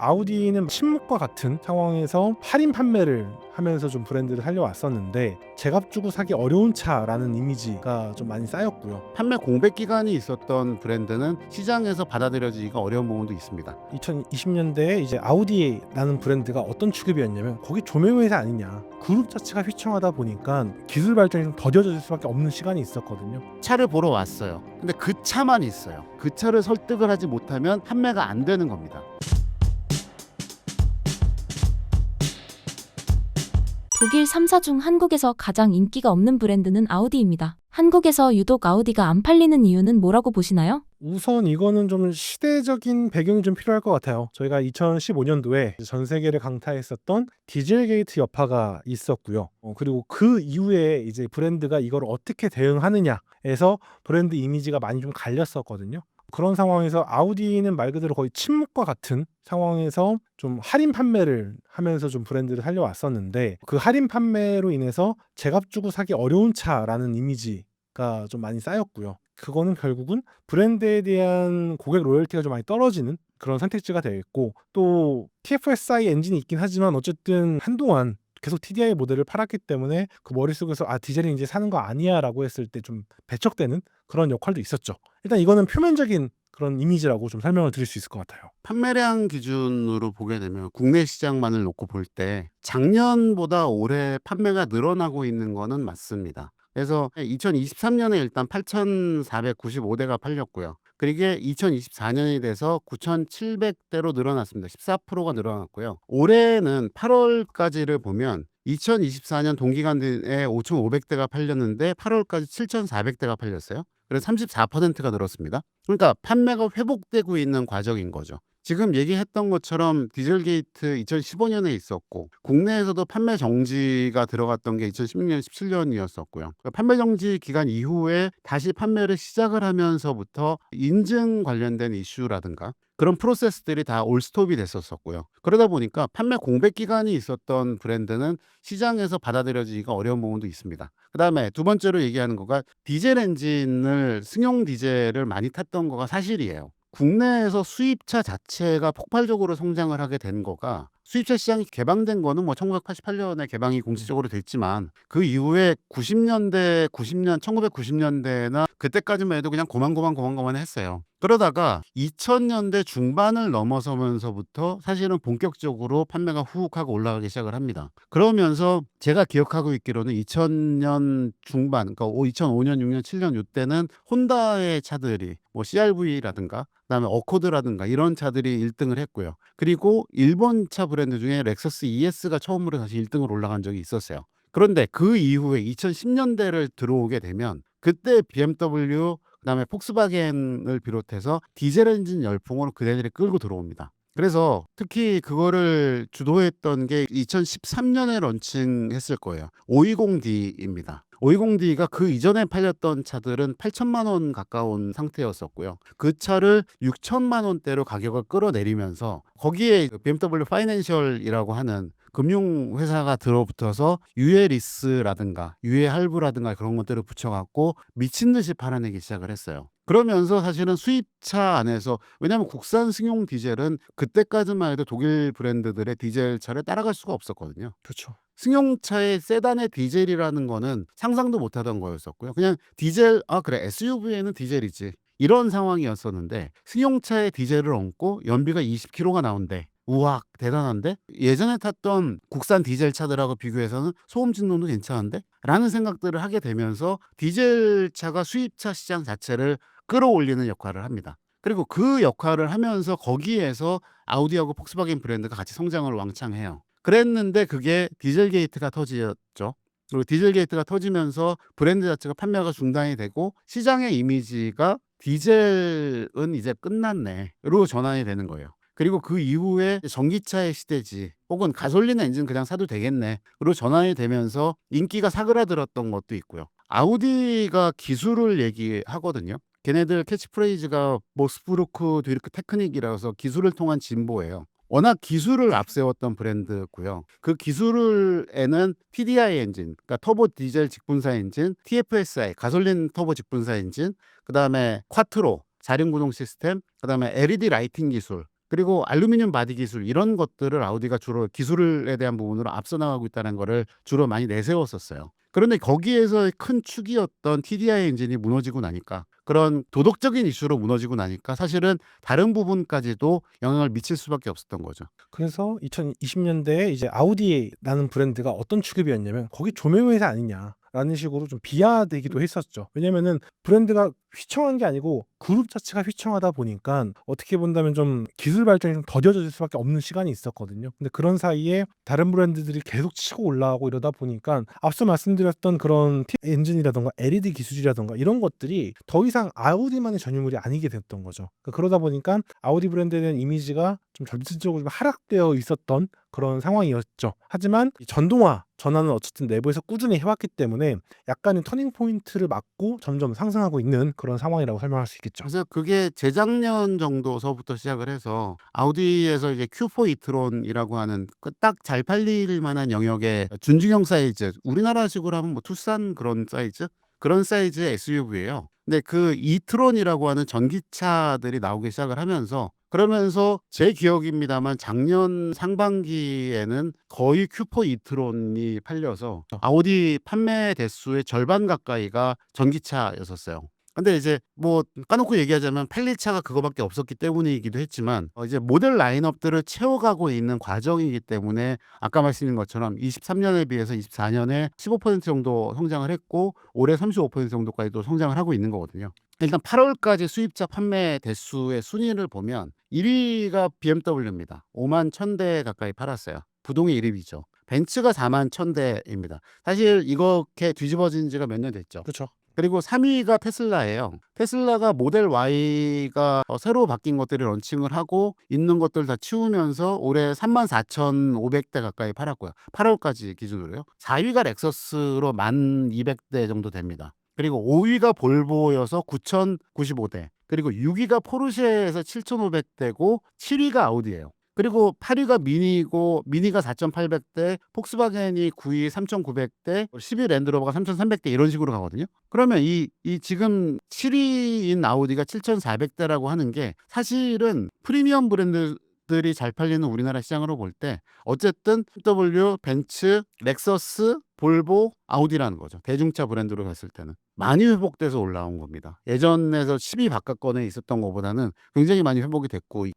아우디는 침묵과 같은 상황에서 할인 판매를 하면서 좀 브랜드를 살려왔었는데 제값 주고 사기 어려운 차라는 이미지가 좀 많이 쌓였고요. 판매 공백 기간이 있었던 브랜드는 시장에서 받아들여지기가 어려운 부분도 있습니다. 2020년대에 이제 아우디라는 브랜드가 어떤 취급이었냐면 거기 조명회사 아니냐, 그룹 자체가 휘청하다 보니까 기술 발전이 좀 더뎌질 수밖에 없는 시간이 있었거든요. 차를 보러 왔어요. 근데 그 차만 있어요. 그 차를 설득을 하지 못하면 판매가 안 되는 겁니다. 독일 3사 중 한국에서 가장 인기가 없는 브랜드는 아우디입니다. 한국에서 유독 아우디가 안 팔리는 이유는 뭐라고 보시나요? 우선 이거는 좀 시대적인 배경이 좀 필요할 것 같아요. 저희가 2015년도에 전 세계를 강타했었던 디젤게이트 여파가 있었고요. 그리고 그 이후에 이제 브랜드가 이걸 어떻게 대응하느냐에서 브랜드 이미지가 많이 좀 갈렸었거든요. 그런 상황에서 아우디는 말 그대로 거의 침묵과 같은 상황에서 좀 할인 판매를 하면서 좀 브랜드를 살려왔었는데 그 할인 판매로 인해서 제값 주고 사기 어려운 차라는 이미지가 좀 많이 쌓였고요. 그거는 결국은 브랜드에 대한 고객 로열티가 좀 많이 떨어지는 그런 선택지가 되겠고, 또 TFSI 엔진이 있긴 하지만 어쨌든 한동안 계속 TDI 모델을 팔았기 때문에 그 머릿속에서 디젤이 이제 사는 거 아니야 라고 했을 때 좀 배척되는 그런 역할도 있었죠. 일단 이거는 표면적인 그런 이미지라고 좀 설명을 드릴 수 있을 것 같아요. 판매량 기준으로 보게 되면 국내 시장만을 놓고 볼 때 작년보다 올해 판매가 늘어나고 있는 거는 맞습니다. 그래서 2023년에 일단 8,495대가 팔렸고요. 그리고 2024년이 돼서 9,700대로 늘어났습니다. 14%가 늘어났고요. 올해는 8월까지를 보면 2024년 동기간에 5,500대가 팔렸는데 8월까지 7,400대가 팔렸어요. 그래서 34%가 늘었습니다. 그러니까 판매가 회복되고 있는 과정인 거죠. 지금 얘기했던 것처럼 디젤게이트 2015년에 있었고 국내에서도 판매 정지가 들어갔던 게 2016년, 17년이었었고요. 판매 정지 기간 이후에 다시 판매를 시작을 하면서부터 인증 관련된 이슈라든가 그런 프로세스들이 다 올스톱이 됐었었고요. 그러다 보니까 판매 공백 기간이 있었던 브랜드는 시장에서 받아들여지기가 어려운 부분도 있습니다. 그다음에 두 번째로 얘기하는 거가 디젤 엔진을 승용 디젤을 많이 탔던 거가 사실이에요. 국내에서 수입차 자체가 폭발적으로 성장을 하게 된 거가 수입차 시장이 개방된 거는 뭐 1988년에 개방이 공식적으로 됐지만 그 이후에 1990년대나 그때까지만 해도 그냥 고만고만 했어요. 그러다가 2000년대 중반을 넘어서면서부터 사실은 본격적으로 판매가 후욱하고 올라가기 시작을 합니다. 그러면서 제가 기억하고 있기로는 2000년 중반, 그러니까 2005년, 6년, 7년 이때는 혼다의 차들이 뭐 CR-V라든가 그다음에 어코드라든가 이런 차들이 1등을 했고요. 그리고 일본 차 브랜드 중에 렉서스 ES가 처음으로 다시 1등을 올라간 적이 있었어요. 그런데 그 이후에 2010년대를 들어오게 되면 그때 BMW 그다음에 폭스바겐을 비롯해서 디젤 엔진 열풍으로 그네들이 끌고 들어옵니다. 그래서 특히 그거를 주도했던 게 2013년에 런칭했을 거예요. 520D입니다. 520D가 그 이전에 팔렸던 차들은 8천만 원 가까운 상태였었고요. 그 차를 6천만 원대로 가격을 끌어내리면서 거기에 BMW 파이낸셜이라고 하는 금융회사가 들어붙어서 유예 리스라든가 유예 할부라든가 그런 것들을 붙여갖고 미친 듯이 팔아내기 시작을 했어요. 그러면서 사실은 수입차 안에서, 왜냐하면 국산 승용 디젤은 그때까지만 해도 독일 브랜드들의 디젤 차를 따라갈 수가 없었거든요. 그렇죠. 승용차의 세단의 디젤이라는 거는 상상도 못하던 거였었고요. 그냥 디젤, 그래 SUV에는 디젤이지, 이런 상황이었었는데 승용차에 디젤을 얹고 연비가 20km가 나온대. 우와, 대단한데? 예전에 탔던 국산 디젤 차들하고 비교해서는 소음 진동도 괜찮은데? 라는 생각들을 하게 되면서 디젤차가 수입차 시장 자체를 끌어올리는 역할을 합니다. 그리고 그 역할을 하면서 거기에서 아우디하고 폭스바겐 브랜드가 같이 성장을 왕창 해요. 그랬는데 그게 디젤 게이트가 터졌죠. 그리고 디젤 게이트가 터지면서 브랜드 자체가 판매가 중단이 되고 시장의 이미지가 디젤은 이제 끝났네로 전환이 되는 거예요. 그리고 그 이후에 전기차의 시대지, 혹은 가솔린 엔진 그냥 사도 되겠네로 전환이 되면서 인기가 사그라들었던 것도 있고요. 아우디가 기술을 얘기하거든요. 걔네들 캐치프레이즈가 모스부르크 듀르크 테크닉이라서 기술을 통한 진보예요. 워낙 기술을 앞세웠던 브랜드고요. 그 기술에는 TDI 엔진, 그러니까 터보 디젤 직분사 엔진, TFSI 가솔린 터보 직분사 엔진, 그다음에 쿼트로 4륜 구동 시스템, 그다음에 LED 라이팅 기술, 그리고 알루미늄 바디 기술 이런 것들을 아우디가 주로 기술에 대한 부분으로 앞서 나가고 있다는 거를 주로 많이 내세웠었어요. 그런데 거기에서 큰 축이었던 TDI 엔진이 무너지고 나니까 그런 도덕적인 이슈로 무너지고 나니까 사실은 다른 부분까지도 영향을 미칠 수밖에 없었던 거죠. 그래서 2020년대에 이제 아우디라는 브랜드가 어떤 취급이었냐면 거기 조명회사 아니냐라는 식으로 좀 비하되기도 했었죠. 왜냐면은 브랜드가 휘청한 게 아니고 그룹 자체가 휘청하다 보니까 어떻게 본다면 좀 기술 발전이 좀 더뎌질 수밖에 없는 시간이 있었거든요. 근데 그런 사이에 다른 브랜드들이 계속 치고 올라가고 이러다 보니까 앞서 말씀드렸던 그런 엔진이라던가 LED 기술이라던가 이런 것들이 더 이상 아우디만의 전유물이 아니게 됐던 거죠. 그러다 보니까 아우디 브랜드에 대한 이미지가 좀 전체적으로 좀 하락되어 있었던 그런 상황이었죠. 하지만 이 전동화 전환은 어쨌든 내부에서 꾸준히 해왔기 때문에 약간의 터닝 포인트를 맞고 점점 상승하고 있는 그런 상황이라고 설명할 수 있겠죠. 그래서 그게 재작년 정도서부터 시작을 해서 아우디에서 이제 Q4 이트론이라고 하는 그 딱 잘 팔릴 만한 영역의 준중형 사이즈, 우리나라식으로 하면 뭐 투싼 그런 사이즈? 그런 사이즈의 SUV예요. 근데 그 이트론이라고 하는 전기차들이 나오기 시작을 하면서 그러면서 제 기억입니다만 작년 상반기에는 거의 Q4 이트론이 팔려서 아우디 판매 대수의 절반 가까이가 전기차였었어요. 근데 이제 뭐 까놓고 얘기하자면 팔릴 차가 그거밖에 없었기 때문이기도 했지만 이제 모델 라인업들을 채워가고 있는 과정이기 때문에 아까 말씀드린 것처럼 23년에 비해서 24년에 15% 정도 성장을 했고 올해 35% 정도까지도 성장을 하고 있는 거거든요. 일단 8월까지 수입차 판매 대수의 순위를 보면 1위가 BMW입니다. 5만 1000대 가까이 팔았어요. 부동의 1위죠. 벤츠가 4만 1000대입니다. 사실 이렇게 뒤집어진 지가 몇 년 됐죠. 그렇죠. 그리고 3위가 테슬라예요. 테슬라가 모델 Y가 새로 바뀐 것들을 런칭을 하고 있는 것들 다 치우면서 올해 34,500대 가까이 팔았고요. 8월까지 기준으로요. 4위가 렉서스로 1,200대 정도 됩니다. 그리고 5위가 볼보여서 9,095대. 그리고 6위가 포르쉐에서 7,500대고 7위가 아우디예요. 그리고 8위가 미니고 미니가 4,800대, 폭스바겐이 9위 3,900대, 10위 랜드로버가 3,300대 이런 식으로 가거든요. 그러면 이 지금 7위인 아우디가 7,400대라고 하는 게 사실은 프리미엄 브랜드들이 잘 팔리는 우리나라 시장으로 볼 때 어쨌든 BMW, 벤츠, 렉서스, 볼보, 아우디라는 거죠. 대중차 브랜드로 갔을 때는 많이 회복돼서 올라온 겁니다. 예전에서 10위 바깥권에 있었던 것보다는 굉장히 많이 회복이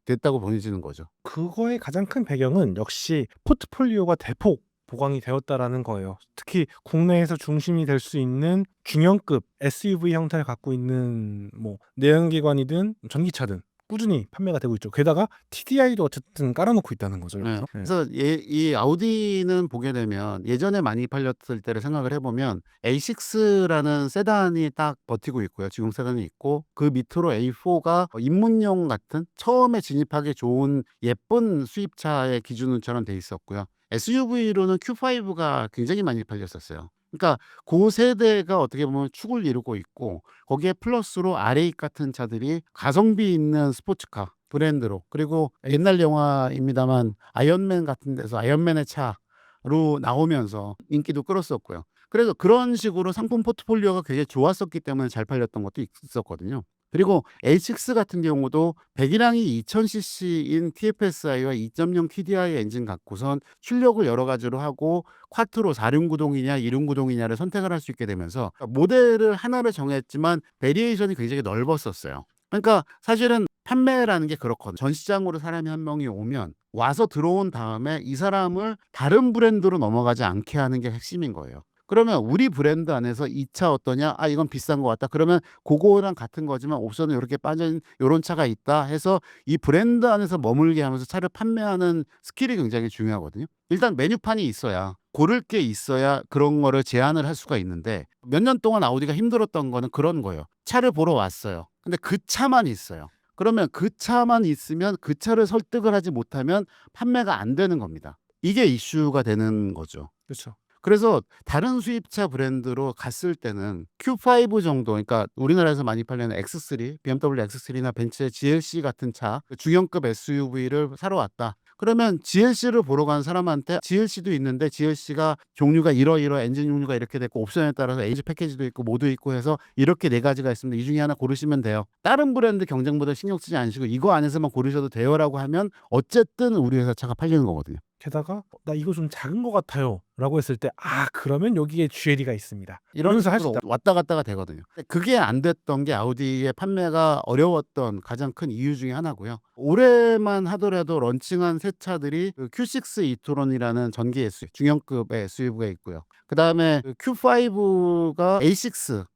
됐다고 보여지는 거죠. 그거의 가장 큰 배경은 역시 포트폴리오가 대폭 보강이 되었다라는 거예요. 특히 국내에서 중심이 될 수 있는 중형급 SUV 형태를 갖고 있는 뭐 내연기관이든 전기차든 꾸준히 판매가 되고 있죠. 게다가 TDI도 어쨌든 깔아놓고 있다는 거죠. 네. 여기서. 그래서 이 아우디는 보게 되면 예전에 많이 팔렸을 때를 생각을 해보면 A6라는 세단이 딱 버티고 있고요. 지금 세단이 있고 그 밑으로 A4가 입문용 같은 처음에 진입하기 좋은 예쁜 수입차의 기준처럼 돼 있었고요. SUV로는 Q5가 굉장히 많이 팔렸었어요. 그러니까 그 세대가 어떻게 보면 축을 이루고 있고 거기에 플러스로 R8 같은 차들이 가성비 있는 스포츠카 브랜드로 그리고 옛날 영화입니다만 아이언맨 같은 데서 아이언맨의 차로 나오면서 인기도 끌었었고요. 그래서 그런 식으로 상품 포트폴리오가 굉장히 좋았었기 때문에 잘 팔렸던 것도 있었거든요. 그리고 A6 같은 경우도 배기량이 2000cc인 TFSI와 2.0 TDI 엔진 갖고선 출력을 여러 가지로 하고 쿼트로 4륜구동이냐 2륜구동이냐를 선택을 할 수 있게 되면서 모델을 하나를 정했지만 베리에이션이 굉장히 넓었었어요. 그러니까 사실은 판매라는 게 그렇거든요. 전 시장으로 사람이 한 명이 오면 와서 들어온 다음에 이 사람을 다른 브랜드로 넘어가지 않게 하는 게 핵심인 거예요. 그러면 우리 브랜드 안에서 이 차 어떠냐? 아, 이건 비싼 것 같다. 그러면 그거랑 같은 거지만 옵션은 이렇게 빠진 이런 차가 있다 해서 이 브랜드 안에서 머물게 하면서 차를 판매하는 스킬이 굉장히 중요하거든요. 일단 메뉴판이 있어야 고를 게 있어야 그런 거를 제안을 할 수가 있는데 몇 년 동안 아우디가 힘들었던 거는 그런 거예요. 차를 보러 왔어요. 근데 그 차만 있어요. 그러면 그 차만 있으면 그 차를 설득을 하지 못하면 판매가 안 되는 겁니다. 이게 이슈가 되는 거죠. 그렇죠. 그래서 다른 수입차 브랜드로 갔을 때는 Q5 정도, 그러니까 우리나라에서 많이 팔리는 X3, BMW X3나 벤츠의 GLC 같은 차, 중형급 SUV를 사러 왔다. 그러면 GLC를 보러 간 사람한테 GLC도 있는데 GLC가 종류가 이러이러 엔진 종류가 이렇게 됐고 옵션에 따라서 에이지 패키지도 있고 모두 있고 해서 이렇게 네 가지가 있습니다. 이 중에 하나 고르시면 돼요. 다른 브랜드 경쟁 모델 신경 쓰지 않으시고 이거 안에서만 고르셔도 돼요라고 하면 어쨌든 우리 회사 차가 팔리는 거거든요. 게다가 나 이거 좀 작은 것 같아요 라고 했을 때 그러면 여기에 GLE가 있습니다. 이런 이러면서 할수 식으로 있다. 왔다 갔다가 되거든요. 근데 그게 안 됐던 게 아우디의 판매가 어려웠던 가장 큰 이유 중에 하나고요. 올해만 하더라도 런칭한 새 차들이 그 Q6 이트론이라는 전기 SUV, 중형급의 SUV가 있고요. 그 다음에 Q5가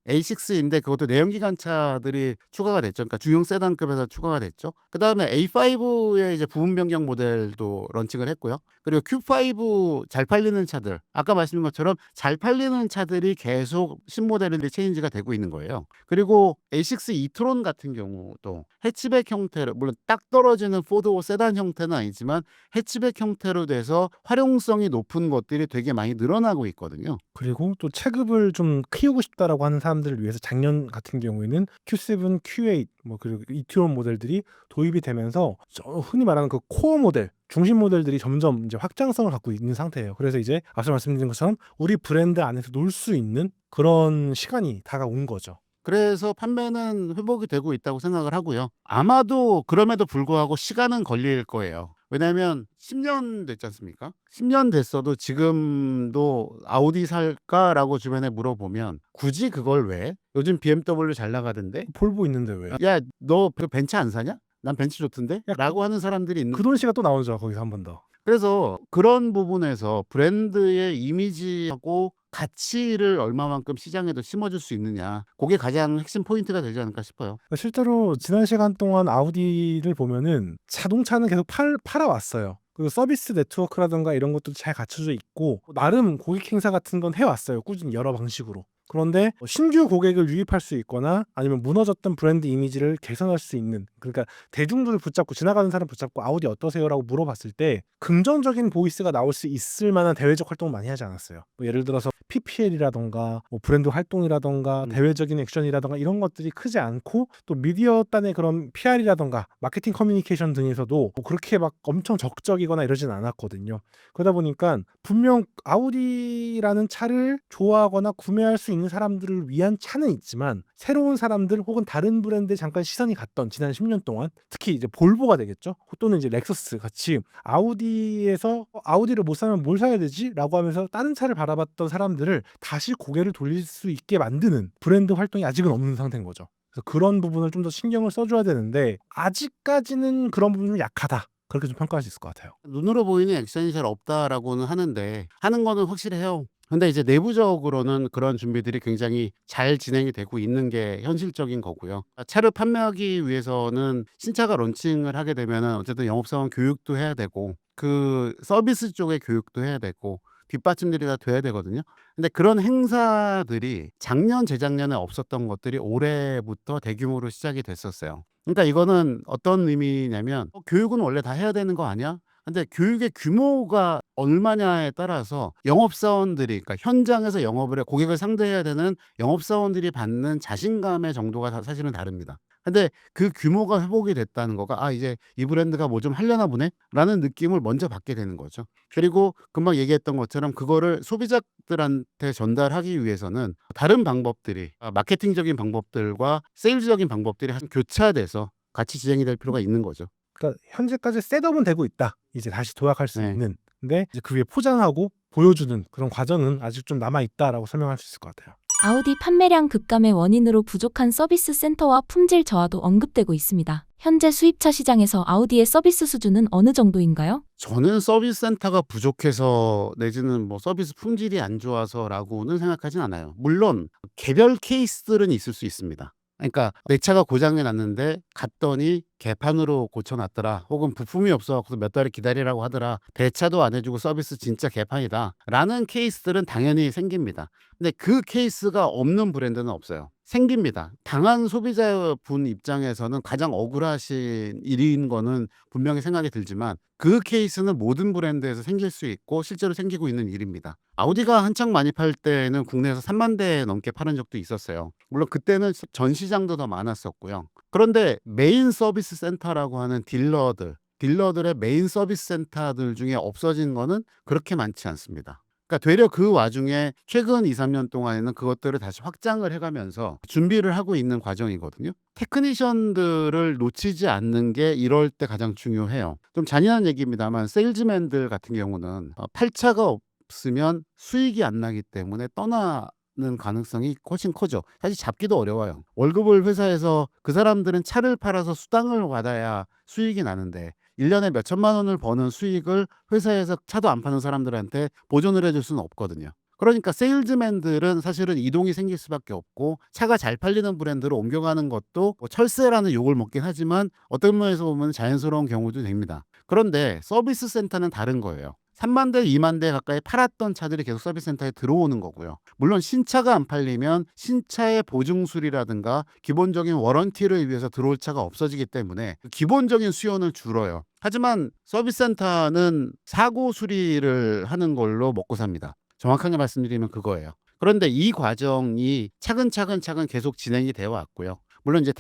A6인데 그것도 내연기관 차들이 추가가 됐죠. 그러니까 중형 세단급에서 추가가 됐죠. 그 다음에 A5의 이제 부분 변경 모델도 런칭을 했고요. 그리고 Q5 잘 팔리는 차들, 아까 말씀드린 것처럼 잘 팔리는 차들이 계속 신모델이 체인지가 되고 있는 거예요. 그리고 A6 이트론 같은 경우도 해치백 형태로, 물론 딱 떨어지는 4도어 세단 형태는 아니지만 해치백 형태로 돼서 활용성이 높은 것들이 되게 많이 늘어나고 있거든요. 그리고 또 체급을 좀 키우고 싶다라고 하는 사람들을 위해서 작년 같은 경우에는 Q7, Q8 그리고 이티론 모델들이 도입이 되면서 흔히 말하는 그 코어 모델, 중심 모델들이 점점 이제 확장성을 갖고 있는 상태예요. 그래서 이제 앞서 말씀드린 것처럼 우리 브랜드 안에서 놀 수 있는 그런 시간이 다가온 거죠. 그래서 판매는 회복이 되고 있다고 생각을 하고요. 아마도 그럼에도 불구하고 시간은 걸릴 거예요. 왜냐하면 10년 됐지 않습니까? 10년 됐어도 지금도 아우디 살까라고 주변에 물어보면 굳이 그걸 왜? 요즘 BMW 잘 나가던데? 볼보 있는데 왜? 야, 너 그 벤츠 안 사냐? 난 벤츠 좋던데? 야, 라고 하는 사람들이 있는. 그 돈 씨가 또 나오죠. 거기서 한 번 더. 그래서 그런 부분에서 브랜드의 이미지하고 가치를 얼마만큼 시장에도 심어줄 수 있느냐, 그게 가장 핵심 포인트가 되지 않을까 싶어요. 실제로 지난 시간 동안 아우디를 보면은 자동차는 계속 팔아왔어요. 그리고 서비스 네트워크라든가 이런 것도 잘 갖춰져 있고 나름 고객 행사 같은 건 해왔어요. 꾸준히 여러 방식으로. 그런데 신규 고객을 유입할 수 있거나 아니면 무너졌던 브랜드 이미지를 개선할 수 있는, 그러니까 대중들을 붙잡고 지나가는 사람 붙잡고 아우디 어떠세요라고 물어봤을 때 긍정적인 보이스가 나올 수 있을 만한 대외적 활동을 많이 하지 않았어요. 예를 들어서 PPL이라던가 브랜드 활동이라던가 대외적인 액션이라던가 이런 것들이 크지 않고, 또 미디어단의 그런 PR이라던가 마케팅 커뮤니케이션 등에서도 그렇게 막 엄청 적적이거나 이러진 않았거든요. 그러다 보니까 분명 아우디라는 차를 좋아하거나 구매할 수 있는 사람들을 위한 차는 있지만 새로운 사람들 혹은 다른 브랜드에 잠깐 시선이 갔던 지난 10년 동안, 특히 이제 볼보가 되겠죠. 또는 이제 렉서스 같이 아우디에서 아우디를 못 사면 뭘 사야 되지? 라고 하면서 다른 차를 바라봤던 사람들을 다시 고개를 돌릴 수 있게 만드는 브랜드 활동이 아직은 없는 상태인 거죠. 그래서 그런 부분을 좀 더 신경을 써줘야 되는데 아직까지는 그런 부분이 약하다. 그렇게 좀 평가할 수 있을 것 같아요. 눈으로 보이는 액션이 잘 없다라고는 하는데 하는 거는 확실해요. 근데 이제 내부적으로는 그런 준비들이 굉장히 잘 진행이 되고 있는 게 현실적인 거고요. 차를 판매하기 위해서는 신차가 론칭을 하게 되면은 어쨌든 영업사원 교육도 해야 되고 그 서비스 쪽의 교육도 해야 되고 뒷받침들이 다 돼야 되거든요. 근데 그런 행사들이 작년, 재작년에 없었던 것들이 올해부터 대규모로 시작이 됐었어요. 그러니까 이거는 어떤 의미냐면 교육은 원래 다 해야 되는 거 아니야? 근데 교육의 규모가 얼마냐에 따라서 영업사원들이, 그러니까 현장에서 영업을 해 고객을 상대해야 되는 영업사원들이 받는 자신감의 정도가 사실은 다릅니다. 근데 그 규모가 회복이 됐다는 거가 이제 이 브랜드가 뭐 좀 하려나 보네? 라는 느낌을 먼저 받게 되는 거죠. 그리고 금방 얘기했던 것처럼 그거를 소비자들한테 전달하기 위해서는 다른 방법들이, 마케팅적인 방법들과 세일즈적인 방법들이 교차돼서 같이 진행이 될 필요가 있는 거죠. 그러니까 현재까지 셋업은 되고 있다. 이제 다시 도약할 수 네. 있는. 근데 이제 그 위에 포장하고 보여주는 그런 과정은 아직 좀 남아 있다라고 설명할 수 있을 것 같아요. 아우디 판매량 급감의 원인으로 부족한 서비스 센터와 품질 저하도 언급되고 있습니다. 현재 수입차 시장에서 아우디의 서비스 수준은 어느 정도인가요? 저는 서비스 센터가 부족해서 내지는 뭐 서비스 품질이 안 좋아서라고는 생각하진 않아요. 물론 개별 케이스들은 있을 수 있습니다. 그러니까 내 차가 고장이 났는데 갔더니 개판으로 고쳐놨더라, 혹은 부품이 없어서 몇 달을 기다리라고 하더라, 대차도 안 해주고 서비스 진짜 개판이다 라는 케이스들은 당연히 생깁니다. 근데 그 케이스가 없는 브랜드는 없어요. 생깁니다. 당한 소비자분 입장에서는 가장 억울하신 일인 거는 분명히 생각이 들지만 그 케이스는 모든 브랜드에서 생길 수 있고 실제로 생기고 있는 일입니다. 아우디가 한창 많이 팔 때는 국내에서 3만 대 넘게 파는 적도 있었어요. 물론 그때는 전 시장도 더 많았었고요. 그런데 메인 서비스 센터라고 하는 딜러들, 딜러들의 메인 서비스 센터들 중에 없어진 거는 그렇게 많지 않습니다. 그러니까 되려 그 와중에 최근 2-3년 동안에는 그것들을 다시 확장을 해가면서 준비를 하고 있는 과정이거든요. 테크니션들을 놓치지 않는 게 이럴 때 가장 중요해요. 좀 잔인한 얘기입니다만 세일즈맨들 같은 경우는 8차가 없으면 수익이 안 나기 때문에 떠나는 가능성이 훨씬 커져. 사실 잡기도 어려워요. 월급을 회사에서 그 사람들은 차를 팔아서 수당을 받아야 수익이 나는데 1년에 몇 천만 원을 버는 수익을 회사에서 차도 안 파는 사람들한테 보존을 해줄 수는 없거든요. 그러니까 세일즈맨들은 사실은 이동이 생길 수밖에 없고 차가 잘 팔리는 브랜드로 옮겨가는 것도 뭐 철새라는 욕을 먹긴 하지만 어떤 면에서 보면 자연스러운 경우도 됩니다. 그런데 서비스 센터는 다른 거예요. 3만 대, 2만 대 가까이 팔았던 차들이 계속 서비스 센터에 들어오는 거고요. 물론 신차가 안 팔리면 신차의 보증술이라든가 기본적인 워런티를 위해서 들어올 차가 없어지기 때문에 기본적인 수요는 줄어요. 하지만 서비스 센터는 사고 수리를 하는 걸로 먹고 삽니다. 정확하게 말씀드리면 그거예요. 그런데 이 과정이 차근차근 계속 진행이 되어 왔고요. 물론 이제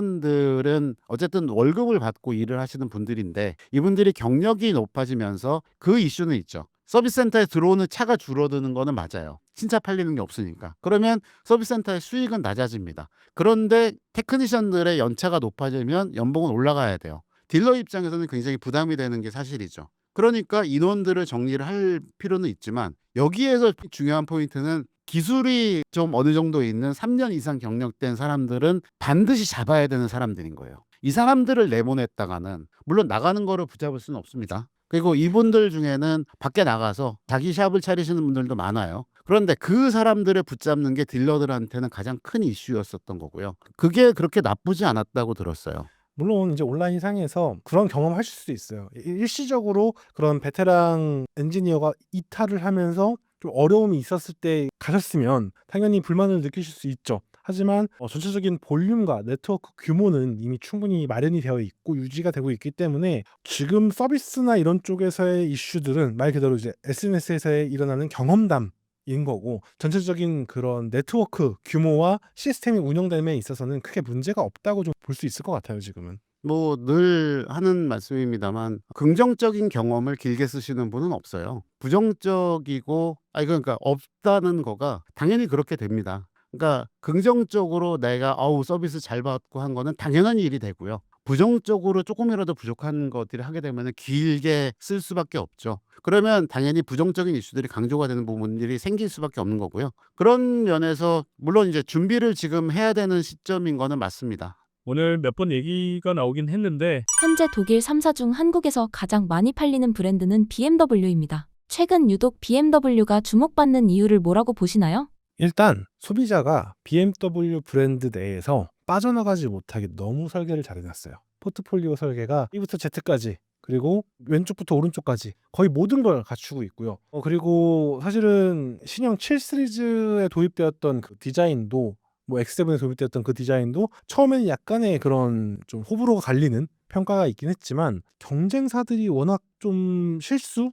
테크니션들은 어쨌든 월급을 받고 일을 하시는 분들인데 이분들이 경력이 높아지면서 그 이슈는 있죠. 서비스 센터에 들어오는 차가 줄어드는 거는 맞아요. 신차 팔리는 게 없으니까. 그러면 서비스 센터의 수익은 낮아집니다. 그런데 테크니션들의 연차가 높아지면 연봉은 올라가야 돼요. 딜러 입장에서는 굉장히 부담이 되는 게 사실이죠. 그러니까 인원들을 정리를 할 필요는 있지만 여기에서 중요한 포인트는 기술이 좀 어느 정도 있는 3년 이상 경력된 사람들은 반드시 잡아야 되는 사람들인 거예요. 이 사람들을 내보냈다가는 물론 나가는 거를 붙잡을 수는 없습니다. 그리고 이분들 중에는 밖에 나가서 자기 샵을 차리시는 분들도 많아요. 그런데 그 사람들을 붙잡는 게 딜러들한테는 가장 큰 이슈였었던 거고요. 그게 그렇게 나쁘지 않았다고 들었어요. 물론 이제 온라인 상에서 그런 경험하실 수도 있어요. 일시적으로 그런 베테랑 엔지니어가 이탈을 하면서 좀 어려움이 있었을 때 가셨으면 당연히 불만을 느끼실 수 있죠. 하지만 전체적인 볼륨과 네트워크 규모는 이미 충분히 마련이 되어 있고 유지가 되고 있기 때문에 지금 서비스나 이런 쪽에서의 이슈들은 말 그대로 이제 SNS에서 일어나는 경험담 인 거고 전체적인 그런 네트워크 규모와 시스템이 운영됨에 있어서는 크게 문제가 없다고 좀 볼 수 있을 것 같아요, 지금은. 뭐 늘 하는 말씀입니다만 긍정적인 경험을 길게 쓰시는 분은 없어요. 부정적이고 그러니까 없다는 거가 당연히 그렇게 됩니다. 그러니까 긍정적으로 내가 서비스 잘 받고 한 거는 당연한 일이 되고요. 부정적으로 조금이라도 부족한 것들을 하게 되면 길게 쓸 수밖에 없죠. 그러면 당연히 부정적인 이슈들이 강조가 되는 부분들이 생길 수밖에 없는 거고요. 그런 면에서 물론 이제 준비를 지금 해야 되는 시점인 거는 맞습니다. 오늘 몇 번 얘기가 나오긴 했는데 현재 독일 3사 중 한국에서 가장 많이 팔리는 브랜드는 BMW입니다. 최근 유독 BMW가 주목받는 이유를 뭐라고 보시나요? 일단 소비자가 BMW 브랜드 내에서 빠져나가지 못하게 너무 설계를 잘 해놨어요. 포트폴리오 설계가 B부터 Z까지 그리고 왼쪽부터 오른쪽까지 거의 모든 걸 갖추고 있고요. 그리고 사실은 신형 7 시리즈에 도입되었던 그 디자인도 뭐 X7에 도입되었던 그 디자인도 처음에는 약간의 그런 좀 호불호가 갈리는 평가가 있긴 했지만 경쟁사들이 워낙 좀 실수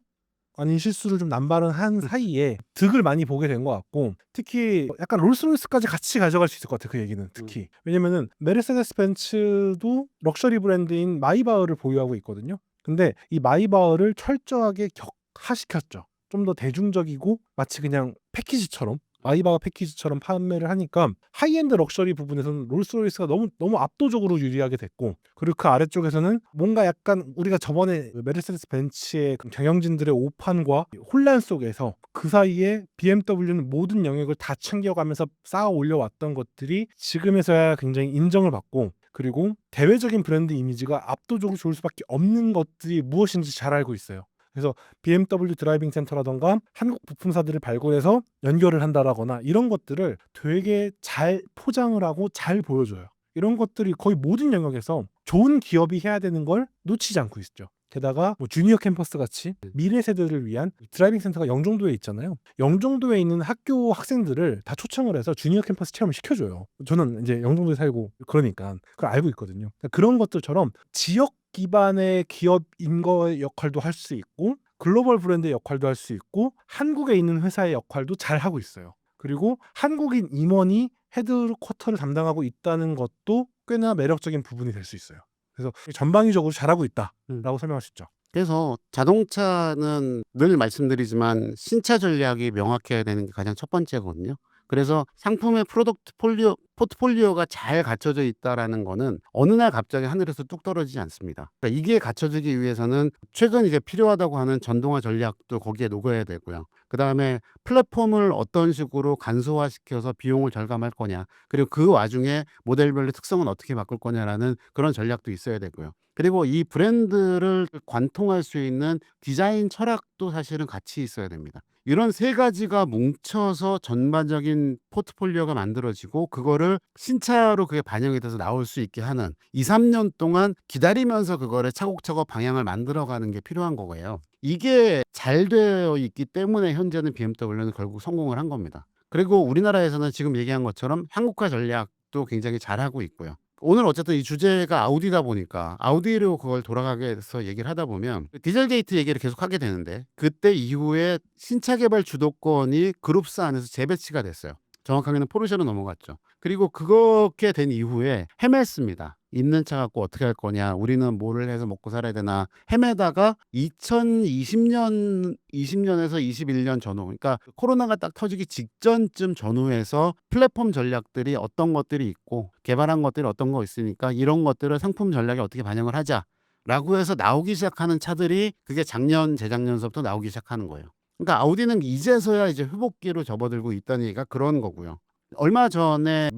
아닌 실수를 좀 남발은 한 사이에 득을 많이 보게 된 것 같고 특히 약간 롤스로이스까지 같이 가져갈 수 있을 것 같아요. 그 얘기는 특히 왜냐면은 메르세데스 벤츠도 럭셔리 브랜드인 마이바흐를 보유하고 있거든요. 근데 이 마이바흐를 철저하게 격화시켰죠. 좀 더 대중적이고 마치 그냥 패키지처럼 마이바흐 패키지처럼 판매를 하니까 하이엔드 럭셔리 부분에서는 롤스로이스가 너무 압도적으로 유리하게 됐고 그리고 그 아래쪽에서는 뭔가 약간 우리가 저번에 메르세데스 벤츠의 경영진들의 오판과 혼란 속에서 그 사이에 BMW는 모든 영역을 다 챙겨가면서 쌓아 올려왔던 것들이 지금에서야 굉장히 인정을 받고 그리고 대외적인 브랜드 이미지가 압도적으로 좋을 수밖에 없는 것들이 무엇인지 잘 알고 있어요. 그래서 BMW 드라이빙 센터라던가 한국 부품사들을 발굴해서 연결을 한다라거나 이런 것들을 되게 잘 포장을 하고 잘 보여줘요. 이런 것들이 거의 모든 영역에서 좋은 기업이 해야 되는 걸 놓치지 않고 있죠. 게다가 뭐 주니어 캠퍼스 같이 미래 세대를 위한 드라이빙 센터가 영종도에 있잖아요. 영종도에 있는 학교 학생들을 다 초청을 해서 주니어 캠퍼스 체험을 시켜줘요. 저는 이제 영종도에 살고 그러니까 그걸 알고 있거든요. 그런 것들처럼 지역 기반의 기업인 거의 역할도 할 수 있고 글로벌 브랜드의 역할도 할 수 있고 한국에 있는 회사의 역할도 잘 하고 있어요. 그리고 한국인 임원이 헤드쿼터를 담당하고 있다는 것도 꽤나 매력적인 부분이 될 수 있어요. 그래서 전방위적으로 잘하고 있다라고 음. 설명할 수 있죠. 그래서 자동차는 늘 말씀드리지만 신차 전략이 명확해야 되는 게 가장 첫 번째거든요. 그래서 상품의 포트폴리오가 잘 갖춰져 있다라는 거는 어느 날 갑자기 하늘에서 뚝 떨어지지 않습니다. 그러니까 이게 갖춰지기 위해서는 최근 이제 필요하다고 하는 전동화 전략도 거기에 녹여야 되고요. 그다음에 플랫폼을 어떤 식으로 간소화시켜서 비용을 절감할 거냐, 그리고 그 와중에 모델별로 특성은 어떻게 바꿀 거냐라는 그런 전략도 있어야 되고요. 그리고 이 브랜드를 관통할 수 있는 디자인 철학도 사실은 같이 있어야 됩니다. 이런 세 가지가 뭉쳐서 전반적인 포트폴리오가 만들어지고 그거를 신차로 그게 반영이 돼서 나올 수 있게 하는 2-3년 동안 기다리면서 그거를 차곡차곡 방향을 만들어가는 게 필요한 거예요. 이게 잘 되어 있기 때문에 현재는 BMW는 결국 성공을 한 겁니다. 그리고 우리나라에서는 지금 얘기한 것처럼 한국화 전략도 굉장히 잘하고 있고요. 오늘 어쨌든 이 주제가 아우디다 보니까 아우디로 그걸 돌아가게 해서 얘기를 하다 보면 디젤 게이트 얘기를 계속 하게 되는데, 그때 이후에 신차 개발 주도권이 그룹사 안에서 재배치가 됐어요. 정확하게는 포르쉐로 넘어갔죠. 그리고 그렇게 된 이후에 헤맸습니다. 있는 차 갖고 어떻게 할 거냐, 우리는 뭐를 해서 먹고 살아야 되나 헤매다가 2020년에서 21년 전후, 그러니까 코로나가 딱 터지기 직전쯤 전후에서 플랫폼 전략들이 어떤 것들이 있고 개발한 것들이 어떤 거 있으니까 이런 것들을 상품 전략에 어떻게 반영을 하자라고 해서 나오기 시작하는 차들이, 그게 작년 재작년서부터 나오기 시작하는 거예요. 그러니까 아우디는 이제서야 이제 회복기로 접어들고 있다는 얘기가 그런 거고요. 얼마 전에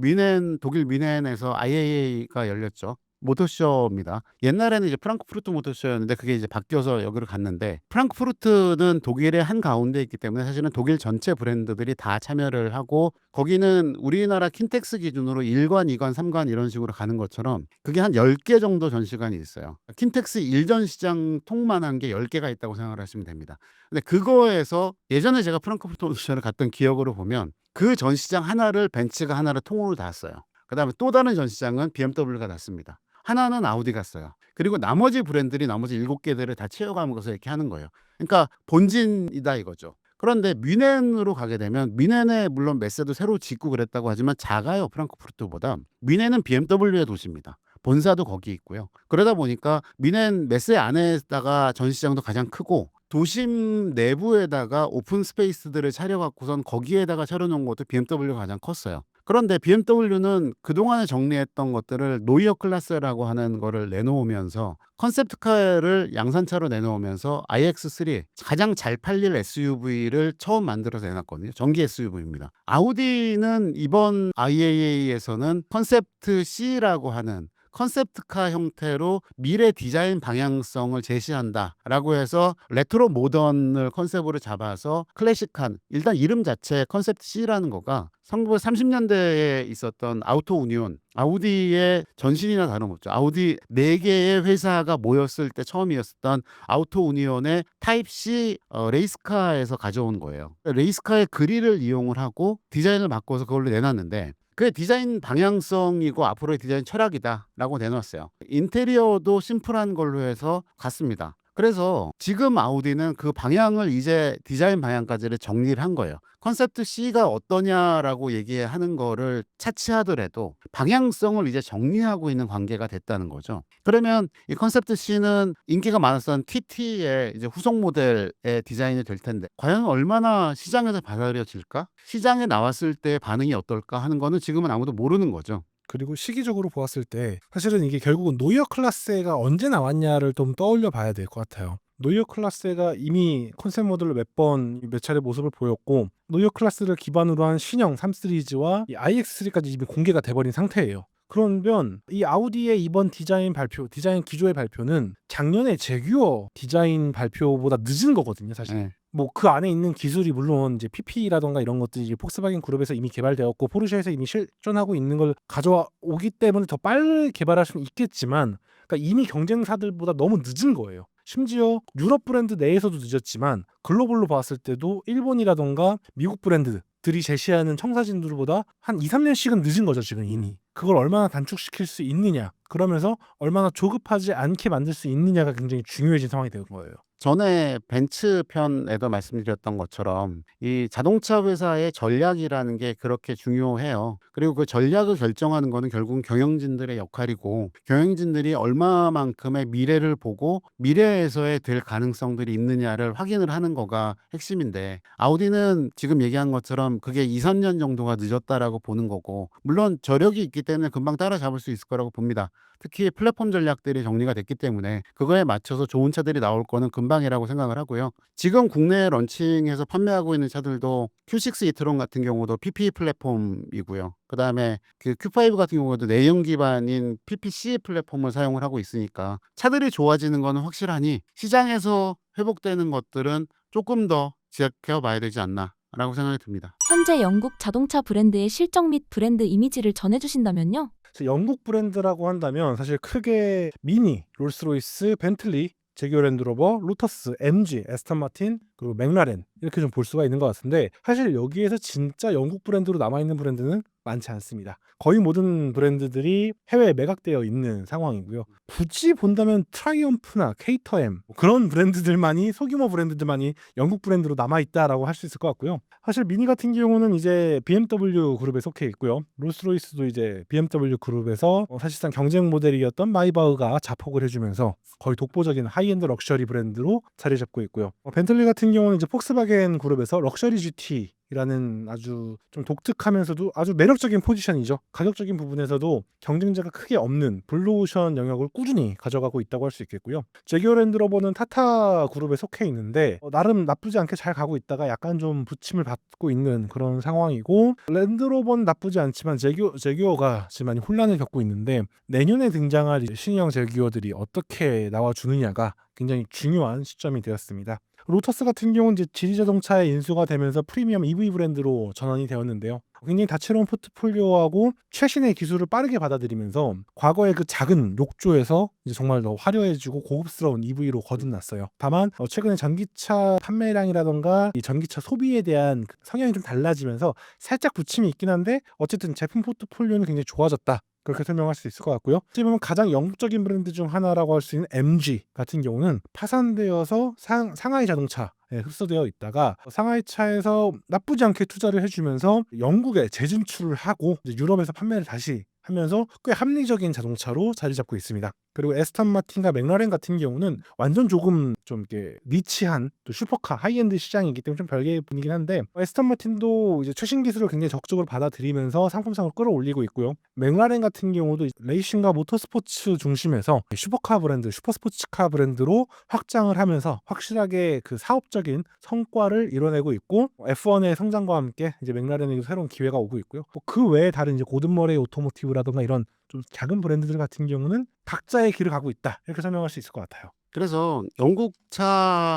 독일 뮌헨에서 IAA가 열렸죠. 모터쇼입니다. 옛날에는 이제 프랑크푸르트 모터쇼였는데 그게 이제 바뀌어서 여기로 갔는데, 프랑크푸르트는 독일의 한 가운데 있기 때문에 사실은 독일 전체 브랜드들이 다 참여를 하고, 거기는 우리나라 킨텍스 기준으로 1관, 2관, 3관 이런 식으로 가는 것처럼 그게 한 10개 정도 전시관이 있어요. 킨텍스 일전 시장 통만한 게 10개가 있다고 생각을 하시면 됩니다. 근데 그거에서 예전에 제가 프랑크푸르트 모터쇼를 갔던 기억으로 보면 그 전시장 하나를 벤츠가 하나를 통으로 das어요. 그다음에 또 다른 전시장은 BMW가 das습니다. 하나는 아우디가 써요. 그리고 나머지 브랜드들이 나머지 7개들을 다 채워가면서 이렇게 하는 거예요. 그러니까 본진이다 이거죠. 그런데 뮌헨으로 가게 되면, 뮌헨에 물론 메세도 새로 짓고 그랬다고 하지만 작아요, 프랑크푸르트보다. 뮌헨은 BMW의 도시입니다. 본사도 거기 있고요. 그러다 보니까 뮌헨 메세 안에다가 전시장도 가장 크고, 도심 내부에다가 오픈 스페이스들을 차려갖고선 거기에다가 차려놓은 것도 BMW가 가장 컸어요. 그런데 BMW는 그동안에 정리했던 것들을 노이어 클래스라고 하는 거를 내놓으면서, 컨셉트카를 양산차로 내놓으면서 iX3 가장 잘 팔릴 SUV를 처음 만들어서 내놨거든요. 전기 SUV입니다. 아우디는 이번 IAA에서는 컨셉트 C라고 하는 컨셉트카 형태로 미래 디자인 방향성을 제시한다라고 해서 레트로 모던을 컨셉으로 잡아서 클래식한, 일단 이름 자체 컨셉트 C라는 거가 1930년대에 있었던 아우토 우니온, 아우디의 전신이나 다름없죠. 아우디 4개의 회사가 모였을 때 처음이었던 아우토 우니온의 타입 C 레이스카에서 가져온 거예요. 레이스카의 그릴을 이용을 하고 디자인을 바꿔서 그걸로 내놨는데, 그게 디자인 방향성이고 앞으로의 디자인 철학이다라고 내놨어요. 인테리어도 심플한 걸로 해서 갔습니다. 그래서 지금 아우디는 그 방향을 이제 디자인 방향까지를 정리를 한 거예요. 컨셉트 C가 어떠냐라고 얘기하는 거를 차치하더라도 방향성을 이제 정리하고 있는 관계가 됐다는 거죠. 그러면 이 컨셉트 C는 인기가 많았던 TT의 이제 후속 모델의 디자인이 될 텐데, 과연 얼마나 시장에서 받아들여질까? 시장에 나왔을 때 반응이 어떨까 하는 거는 지금은 아무도 모르는 거죠. 그리고 시기적으로 보았을 때 사실은 이게 결국은 노이어 클라스가 언제 나왔냐를 좀 떠올려 봐야 될 것 같아요. 노이어 클라스가 이미 컨셉 모델로 몇 차례 모습을 보였고, 노이어 클라스를 기반으로 한 신형 3 시리즈와 이 iX3까지 이미 공개가 돼버린 상태예요. 그러면 이 아우디의 이번 디자인 기조의 발표는 작년에 제규어 디자인 발표보다 늦은 거거든요, 사실. 네. 뭐 그 안에 있는 기술이 물론 이제 PP라던가 이런 것들이 이제 폭스바겐 그룹에서 이미 개발되었고 포르쉐에서 이미 실존하고 있는 걸 가져오기 때문에 더 빨리 개발할 수는 있겠지만, 그러니까 이미 경쟁사들보다 너무 늦은 거예요. 심지어 유럽 브랜드 내에서도 늦었지만 글로벌로 봤을 때도 일본이라던가 미국 브랜드들이 제시하는 청사진들보다 한 2-3년씩은 늦은 거죠, 지금 이미. 그걸 얼마나 단축시킬 수 있느냐, 그러면서 얼마나 조급하지 않게 만들 수 있느냐가 굉장히 중요해진 상황이 된 거예요. 전에 벤츠 편에도 말씀드렸던 것처럼 이 자동차 회사의 전략이라는 게 그렇게 중요해요. 그리고 그 전략을 결정하는 거는 결국은 경영진들의 역할이고, 경영진들이 얼마만큼의 미래를 보고 미래에서의 될 가능성들이 있느냐를 확인을 하는 거가 핵심인데, 아우디는 지금 얘기한 것처럼 그게 2-3년 정도가 늦었다라고 보는 거고, 물론 저력이 있기 때문에 금방 따라잡을 수 있을 거라고 봅니다. 특히 플랫폼 전략들이 정리가 됐기 때문에 그거에 맞춰서 좋은 차들이 나올 거는 금방이라고 생각을 하고요. 지금 국내에 런칭해서 판매하고 있는 차들도 Q6 이트론 같은 경우도 PP 플랫폼이고요. 그다음에 그 Q5 같은 경우도 내연 기반인 PPC 플랫폼을 사용을 하고 있으니까 차들이 좋아지는 거는 확실하니, 시장에서 회복되는 것들은 조금 더 지켜봐야 봐야 되지 않나라고 생각이 듭니다. 현재 영국 자동차 브랜드의 실적 및 브랜드 이미지를 전해주신다면요. 영국 브랜드라고 한다면 사실 크게 미니, 롤스로이스, 벤틀리, 제규어 랜드로버, 로터스, MG, 에스턴 마틴, 그리고 맥라렌 이렇게 좀 볼 수가 있는 것 같은데, 사실 여기에서 진짜 영국 브랜드로 남아있는 브랜드는 많지 않습니다. 거의 모든 브랜드들이 해외에 매각되어 있는 상황이고요. 굳이 본다면 트라이엄프나 케이터엠 그런 브랜드들만이, 소규모 브랜드들만이 영국 브랜드로 남아있다라고 할 수 있을 것 같고요. 사실 미니 같은 경우는 이제 BMW 그룹에 속해 있고요. 롤스로이스도 이제 BMW 그룹에서 사실상 경쟁 모델이었던 마이바흐가 자폭을 해주면서 거의 독보적인 하이엔드 럭셔리 브랜드로 자리 잡고 있고요. 벤틀리 같은 경우는 이제 폭스바겐 그룹에서 럭셔리 GT라는 아주 좀 독특하면서도 아주 매력적인 포지션이죠. 가격적인 부분에서도 경쟁자가 크게 없는 블루오션 영역을 꾸준히 가져가고 있다고 할 수 있겠고요. 제규어 랜드로버는 타타 그룹에 속해 있는데 나름 나쁘지 않게 잘 가고 있다가 약간 좀 부침을 받고 있는 그런 상황이고, 랜드로버는 나쁘지 않지만 제규어가 지금 많이 혼란을 겪고 있는데, 내년에 등장할 신형 제규어들이 어떻게 나와주느냐가 굉장히 중요한 시점이 되었습니다. 로터스 같은 경우는 이제 지리자동차에 인수가 되면서 프리미엄 EV 브랜드로 전환이 되었는데요. 굉장히 다채로운 포트폴리오하고 최신의 기술을 빠르게 받아들이면서 과거의 그 작은 욕조에서 이제 정말 더 화려해지고 고급스러운 EV로 거듭났어요. 다만 최근에 전기차 판매량이라던가 이 전기차 소비에 대한 성향이 좀 달라지면서 살짝 부침이 있긴 한데, 어쨌든 제품 포트폴리오는 굉장히 좋아졌다, 그렇게 설명할 수 있을 것 같고요. 어찌 보면 가장 영국적인 브랜드 중 하나라고 할 수 있는 MG 같은 경우는 파산되어서 상하이 자동차에 흡수되어 있다가 상하이 차에서 나쁘지 않게 투자를 해주면서 영국에 재진출을 하고 이제 유럽에서 판매를 다시 하면서 꽤 합리적인 자동차로 자리 잡고 있습니다. 그리고 에스턴 마틴과 맥라렌 같은 경우는 완전 조금 좀 이렇게 니치한 또 슈퍼카 하이엔드 시장이기 때문에 좀 별개의 분이긴 한데, 에스턴 마틴도 이제 최신 기술을 굉장히 적극적으로 받아들이면서 상품성을 끌어올리고 있고요. 맥라렌 같은 경우도 레이싱과 모터스포츠 중심에서 슈퍼카 브랜드, 슈퍼스포츠카 브랜드로 확장을 하면서 확실하게 그 사업적인 성과를 이뤄내고 있고, F1의 성장과 함께 이제 맥라렌에도 새로운 기회가 오고 있고요. 그 외에 다른 이제 고든 머레이 오토모티브라던가 이런 좀 작은 브랜드들 같은 경우는 각자의 길을 가고 있다, 이렇게 설명할 수 있을 것 같아요. 그래서 영국차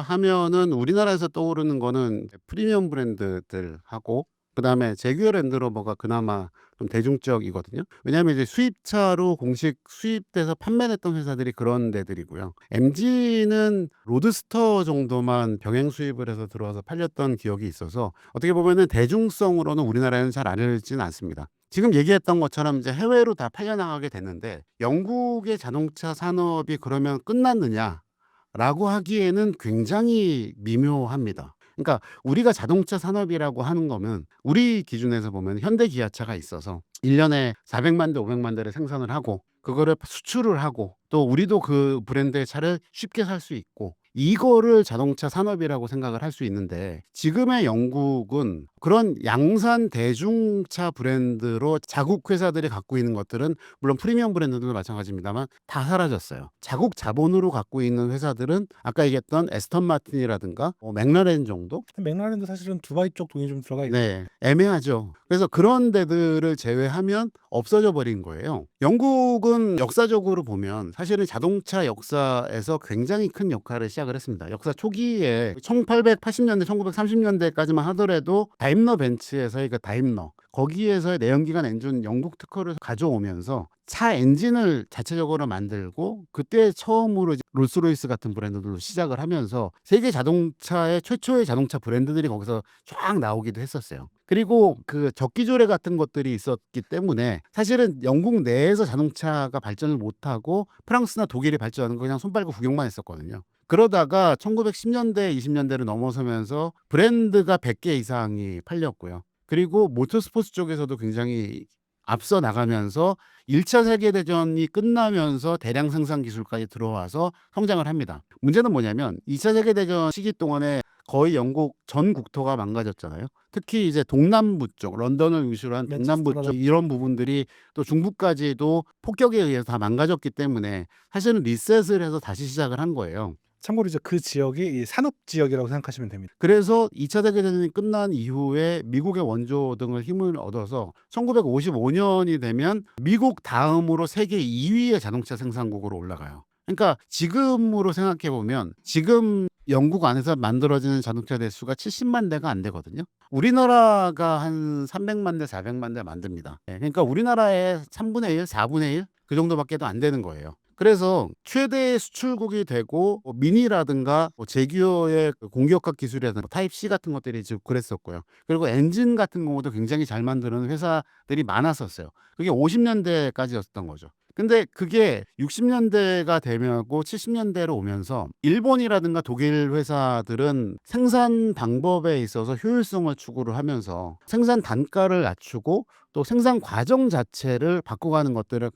하면은 우리나라에서 떠오르는 거는 프리미엄 브랜드들하고, 그다음에 제규어 랜드로버가 그나마 좀 대중적이거든요. 왜냐하면 이제 수입차로 공식 수입돼서 판매했던 회사들이 그런 데들이고요. MG는 로드스터 정도만 병행 수입을 해서 들어와서 팔렸던 기억이 있어서 어떻게 보면은 대중성으로는 우리나라에는 잘 알려지진 않습니다. 지금 얘기했던 것처럼 이제 해외로 다 팔려나가게 됐는데, 영국의 자동차 산업이 그러면 끝났느냐라고 하기에는 굉장히 미묘합니다. 그러니까 우리가 자동차 산업이라고 하는 거면 우리 기준에서 보면 현대 기아차가 있어서 1년에 400만 대 500만 대를 생산을 하고 그거를 수출을 하고, 또 우리도 그 브랜드의 차를 쉽게 살 수 있고, 이거를 자동차 산업이라고 생각을 할 수 있는데, 지금의 영국은 그런 양산 대중차 브랜드로 자국 회사들이 갖고 있는 것들은, 물론 프리미엄 브랜드도 마찬가지입니다만, 다 사라졌어요. 자국 자본으로 갖고 있는 회사들은 아까 얘기했던 에스턴 마틴이라든가 맥라렌 정도? 맥라렌도 사실은 두바이 쪽 돈이 좀 들어가 있고, 네, 애매하죠. 그래서 그런 데들을 제외하면 없어져 버린 거예요. 영국은 역사적으로 보면 사실은 자동차 역사에서 굉장히 큰 역할을 시작을 했습니다. 역사 초기에 1880년대, 1930년대까지만 하더라도 다임러 벤츠에서의 그 다임러, 거기에서의 내연기관 엔진 영국 특허를 가져오면서 차 엔진을 자체적으로 만들고, 그때 처음으로 이제 롤스로이스 같은 브랜드들로 시작을 하면서 세계 자동차의 최초의 자동차 브랜드들이 거기서 쫙 나오기도 했었어요. 그리고 그 적기조례 같은 것들이 있었기 때문에 사실은 영국 내에서 자동차가 발전을 못하고 프랑스나 독일이 발전하는 거 그냥 손 빨고 구경만 했었거든요. 그러다가 1910년대, 20년대를 넘어서면서 브랜드가 100개 이상이 팔렸고요. 그리고 모터스포츠 쪽에서도 굉장히 앞서 나가면서 1차 세계대전이 끝나면서 대량 생산 기술까지 들어와서 성장을 합니다. 문제는 뭐냐면 2차 세계대전 시기 동안에 거의 영국 전 국토가 망가졌잖아요. 특히 이제 동남부 쪽, 런던을 위주로 한 동남부 쪽 이런 부분들이 또 중부까지도 폭격에 의해서 다 망가졌기 때문에 사실은 리셋을 해서 다시 시작을 한 거예요. 참고로 이제 그 지역이 이 산업 지역이라고 생각하시면 됩니다. 그래서 2차 세계대전이 끝난 이후에 미국의 원조 등을 힘을 얻어서 1955년이 되면 미국 다음으로 세계 2위의 자동차 생산국으로 올라가요. 그러니까 지금으로 생각해 보면 지금 영국 안에서 만들어지는 자동차 대수가 70만 대가 안 되거든요. 우리나라가 한 300만 대, 400만 대 만듭니다. 그러니까 우리나라의 3분의 1, 4분의 1 그 정도밖에도 안 되는 거예요. 그래서 최대 수출국이 되고 미니라든가 제규어의 공기역학 기술이라든가 타입 C 같은 것들이 지금 그랬었고요. 그리고 엔진 같은 경우도 굉장히 잘 만드는 회사들이 많았었어요. 그게 50년대까지였던 거죠. 근데 그게 60년대가 되면고 70년대로 오면서 일본이라든가 독일 회사들은 생산 방법에 있어서 효율성을 추구를 하면서 생산 단가를 낮추고 또 생산 과정 자체를 바꿔가는 것들을